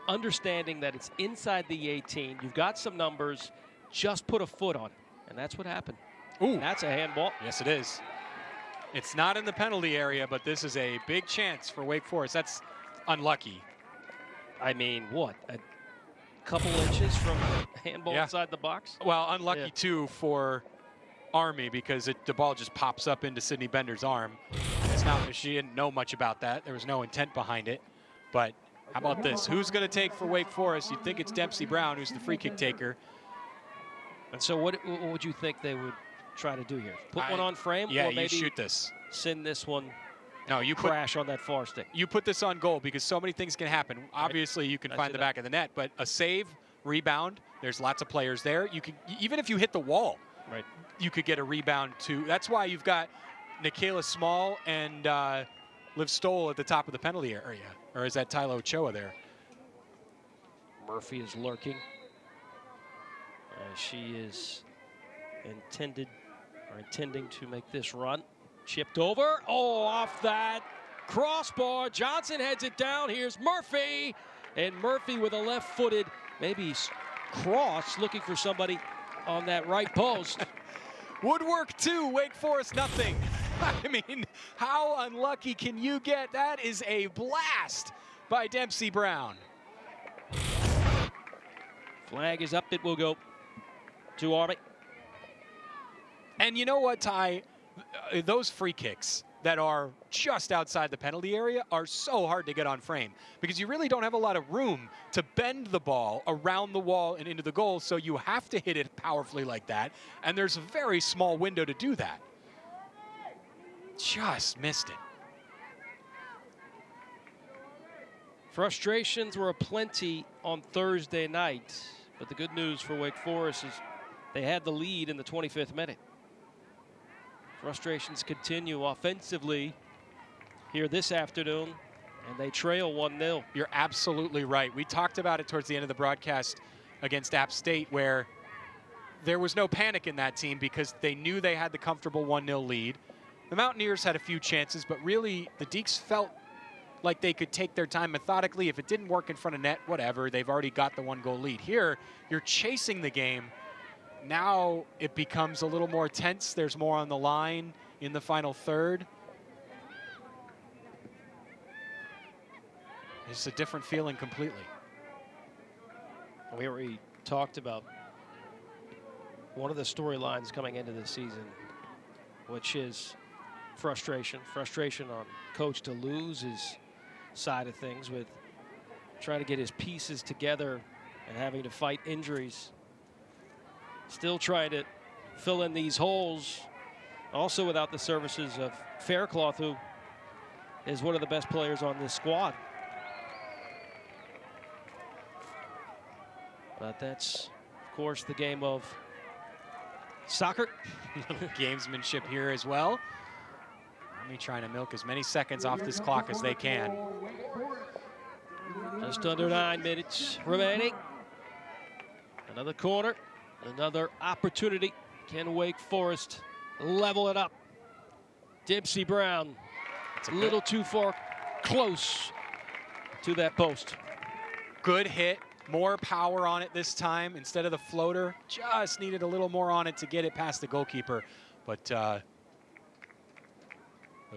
understanding that it's inside the 18. You've got some numbers, just put a foot on it. And that's what happened. Ooh. That's a handball. Yes, it is. It's not in the penalty area, but this is a big chance for Wake Forest. That's unlucky. I mean, what? couple inches from handball inside the box. Well, unlucky too for Army because the ball just pops up into Sydney Bender's arm. It's not, she didn't know much about that. There was no intent behind it. But how about this? Who's going to take for Wake Forest? You'd think it's Dempsey Brown, who's the free kick taker. And so what would you think they would try to do here? Put one on frame? Yeah, or maybe you shoot this. Send this one. No, you crash on that far stick. You put this on goal because so many things can happen. Obviously, you can find the back of the net, but a save, rebound, there's lots of players there. You can, even if you hit the wall, you could get a rebound too. That's why you've got Nikayla Small and Liv Stoll at the top of the penalty area. Or is that Tyler Ochoa there? Murphy is lurking. She is intending to make this run. Chipped over. Oh, off that crossbar. Johnson heads it down. Here's Murphy. And Murphy with a left-footed, maybe cross, looking for somebody on that right post. Woodwork 2, Wake Forest nothing. I mean, how unlucky can you get? That is a blast by Dempsey Brown. Flag is up. It will go to Army. And you know what, Ty? Those free kicks that are just outside the penalty area are so hard to get on frame because you really don't have a lot of room to bend the ball around the wall and into the goal, so you have to hit it powerfully like that, and there's a very small window to do that. Just missed it. Frustrations were aplenty on Thursday night, but the good news for Wake Forest is they had the lead in the 25th minute. Frustrations continue offensively here this afternoon, and they trail 1-0. You're absolutely right. We talked about it towards the end of the broadcast against App State, where there was no panic in that team because they knew they had the comfortable 1-0 lead. The Mountaineers had a few chances, but really the Deacs felt like they could take their time methodically. If it didn't work in front of net, whatever, they've already got the 1-goal lead. Here, you're chasing the game. Now it becomes a little more tense. There's more on the line in the final third. It's a different feeling completely. We already talked about one of the storylines coming into the season, which is frustration. Frustration on Coach DeLuz's side of things with trying to get his pieces together and having to fight injuries. Still trying to fill in these holes, also without the services of Faircloth, who is one of the best players on this squad. But that's, of course, the game of soccer. Gamesmanship here as well. Army trying to milk as many seconds off this clock as they can. Just under 9 minutes remaining. Another corner. Another opportunity. Can Wake Forest level it up? Dempsey Brown, a little too far close to that post. Good hit, more power on it this time instead of the floater. Just needed a little more on it to get it past the goalkeeper. But those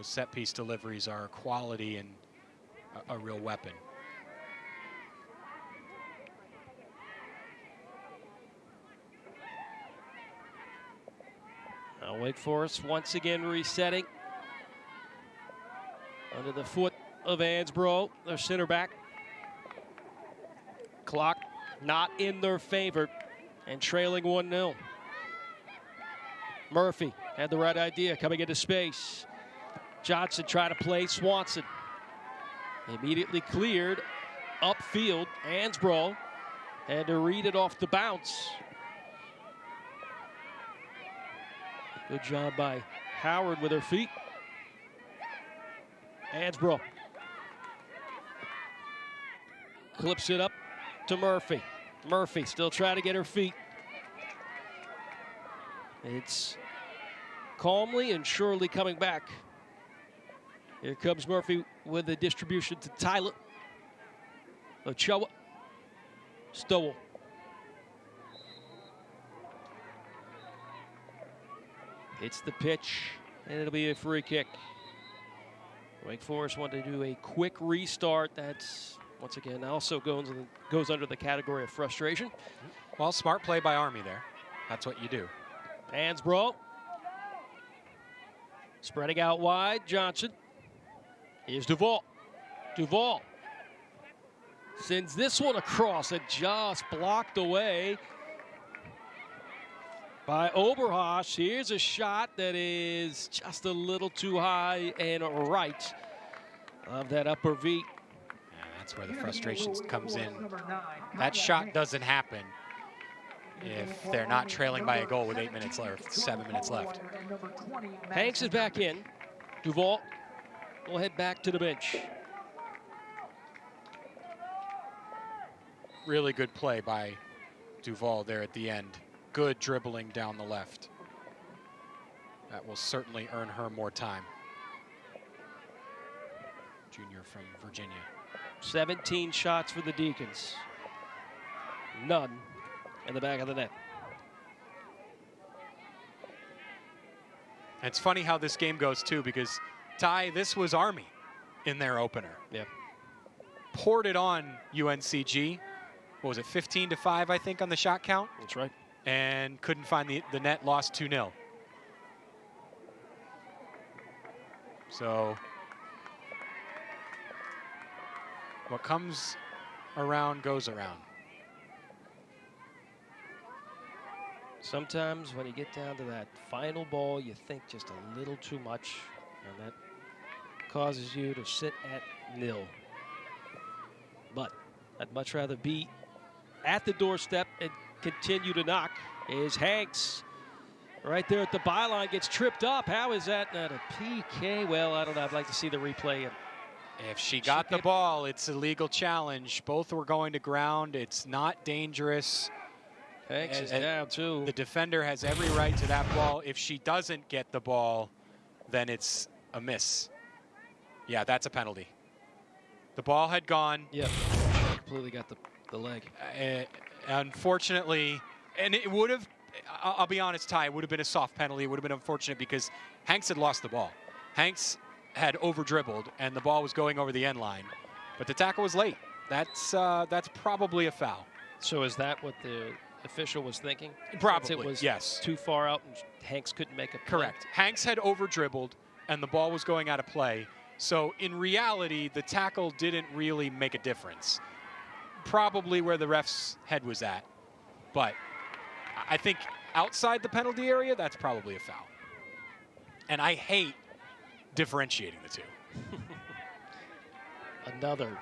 set piece deliveries are a quality and a real weapon. Now Wake Forest once again resetting under the foot of Ansbro, their center back. Clock not in their favor and trailing 1-0. Murphy had the right idea coming into space. Johnson tried to play Swanson. Immediately cleared upfield. Ansbro had to read it off the bounce. Good job by Howard with her feet. Ansbro clips it up to Murphy. Murphy still trying to get her feet. It's calmly and surely coming back. Here comes Murphy with the distribution to Tyler. Ochoa. Stowell. Hits the pitch, and it'll be a free kick. Wake Forest want to do a quick restart. That's once again, also goes under the category of frustration. Well, smart play by Army there. That's what you do. Hansbrough. Spreading out wide, Johnson. Here's Duval. Duval sends this one across and just blocked away by Oberhosch. Here's a shot that is just a little too high and right of that upper V. Yeah, that's where the frustration comes in. That shot doesn't happen if they're not trailing by a goal with 8 minutes left, 7 minutes left. Hanks is back in. Duval will head back to the bench. Really good play by Duval there at the end. Good dribbling down the left. That will certainly earn her more time. Junior from Virginia. 17 shots for the Deacons. None in the back of the net. And it's funny how this game goes too, because Ty, this was Army in their opener. Yeah. Poured it on UNCG. What was it, 15-5, I think, on the shot count? That's right. And couldn't find the net, lost 2-0. So what comes around goes around. Sometimes when you get down to that final ball, you think just a little too much, and that causes you to sit at nil. But I'd much rather be at the doorstep and continue to knock. Is Hanks right there at the byline, gets tripped up. How is that not a PK? Well, I don't know. I'd like to see the replay. If she got the ball, it's a legal challenge. Both were going to ground. It's not dangerous. Hanks is down too. The defender has every right to that ball. If she doesn't get the ball, then it's a miss. Yeah, that's a penalty. The ball had gone. Yep, completely got the leg. Unfortunately, and it would have, I'll be honest, Ty, it would have been a soft penalty. It would have been unfortunate because Hanks had lost the ball. Hanks had over-dribbled, and the ball was going over the end line. But the tackle was late. That's probably a foul. So is that what the official was thinking? Probably, Since it was yes. too far out and Hanks couldn't make a play? Correct. Hanks had over-dribbled, and the ball was going out of play. So in reality, the tackle didn't really make a difference. Probably where the ref's head was at. But I think outside the penalty area, that's probably a foul. And I hate differentiating the two. Another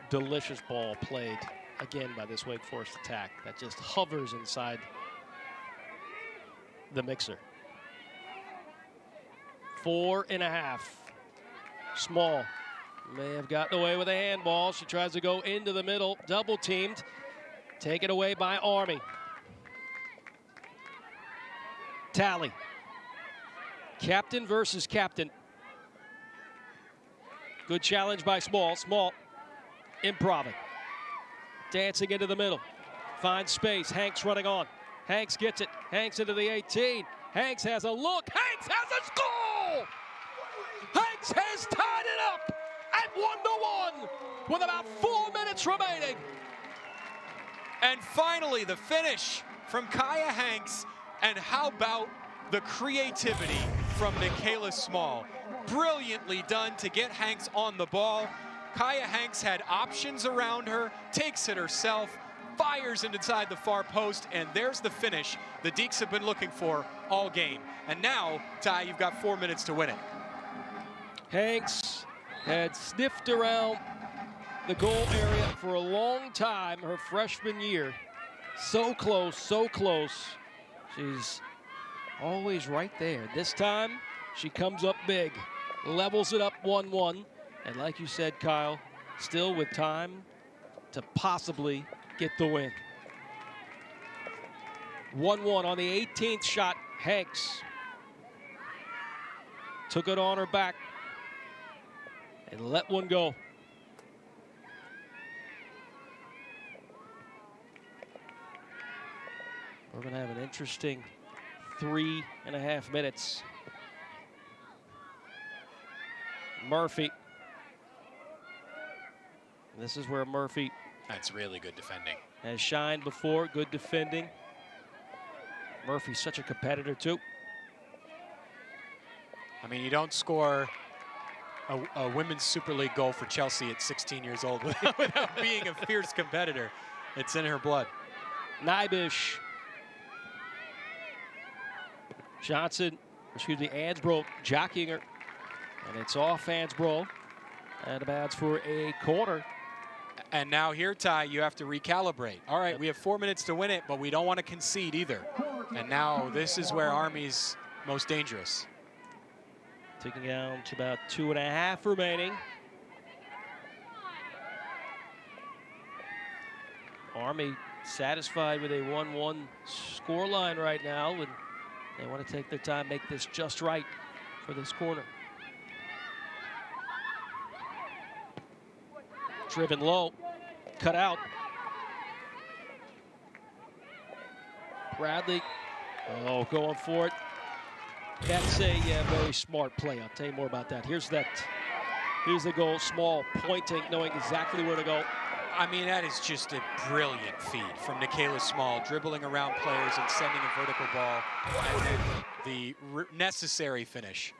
delicious ball played again by this Wake Forest attack that just hovers inside the mixer. 4.5. Small may have gotten away with a handball. She tries to go into the middle, double teamed, taken away by Army. Tally. Captain versus captain. Good challenge by Small. Small improving. Dancing into the middle. Finds space. Hanks running on. Hanks gets it. Hanks into the 18. Hanks has a look. Hanks has a score! Hanks has tied it up at 1-1 with about 4 minutes remaining. And finally, the finish from Caiya Hanks. And how about the creativity from Michaela Small? Brilliantly done to get Hanks on the ball. Caiya Hanks had options around her, takes it herself, fires inside the far post, and there's the finish the Deacs have been looking for all game. And now, Ty, you've got 4 minutes to win it. Hanks had sniffed around the goal area for a long time her freshman year. So close, so close. She's always right there. This time, she comes up big, levels it up 1-1. And like you said, Kyle, still with time to possibly get the win. 1-1 on the 18th shot. Hanks took it on her back and let one go. We're going to have an interesting 3.5 minutes. Murphy. This is where Murphy That's really good defending. has shined before. Good defending. Murphy's such a competitor, too. I mean, you don't score a Women's Super League goal for Chelsea at 16 years old without being a fierce competitor. It's in her blood. Nybush. Johnson, excuse me, Ansbro jockeying her. And it's off Ansbro. And about for a corner. And now here, Ty, you have to recalibrate. All right, we have 4 minutes to win it, but we don't want to concede either. And now this is where Army's most dangerous. Ticking down to about 2.5 remaining. Army satisfied with a 1-1 scoreline right now, and they want to take their time, make this just right for this corner. Driven low, cut out. Bradley, oh, going for it. That's a very smart play. I'll tell you more about that. Here's the goal, Small, pointing, knowing exactly where to go. I mean, that is just a brilliant feed from Nikayla Small, dribbling around players and sending a vertical ball. And then the necessary finish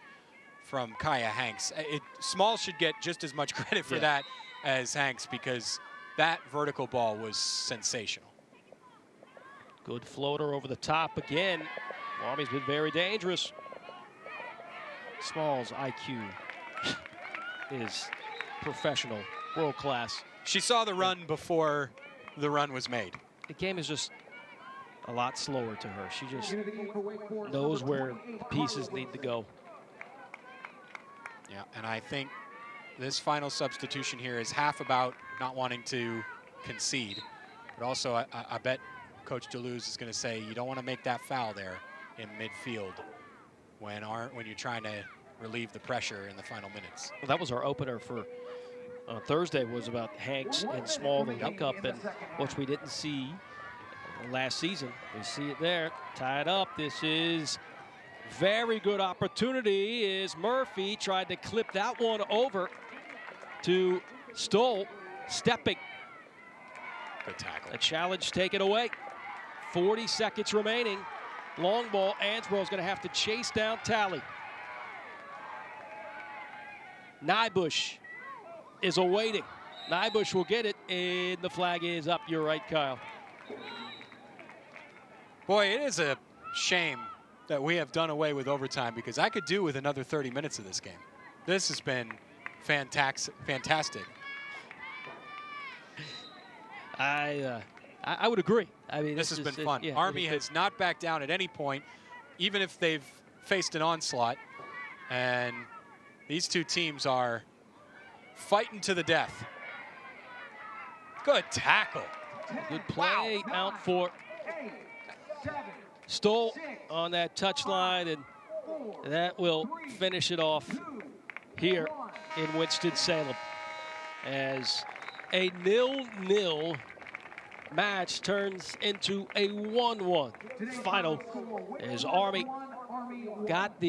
from Caiya Hanks. Small should get just as much credit for that as Hanks, because that vertical ball was sensational. Good floater over the top again. Army's been very dangerous. Small's IQ is professional, world class. She saw the run before the run was made. The game is just a lot slower to her. She just knows where the pieces need to go. Yeah, and I think this final substitution here is half about not wanting to concede, but also I bet Coach Deleuze is going to say you don't want to make that foul there in midfield when you're trying to relieve the pressure in the final minutes. Well, that was our opener for Thursday, was about Hanks and Small, the link up, and which we didn't see last season. We see it there, tied up. This is very good opportunity as Murphy tried to clip that one over to Stoll, stepping. Good tackle. A challenge taken away. 40 seconds remaining. Long ball, Ansbro's gonna have to chase down Tally. Nybush is awaiting. Nybush will get it, and the flag is up. You're right, Kyle. Boy, it is a shame that we have done away with overtime, because I could do with another 30 minutes of this game. This has been fantastic. I would agree. I mean, this has been fun. Yeah, Army has not backed down at any point, even if they've faced an onslaught. And these two teams are fighting to the death. Good tackle. Good play out for Stoll on that touchline, and that will finish it off here in Winston-Salem as a 0-0 match turns into a 1-1 final as Army got the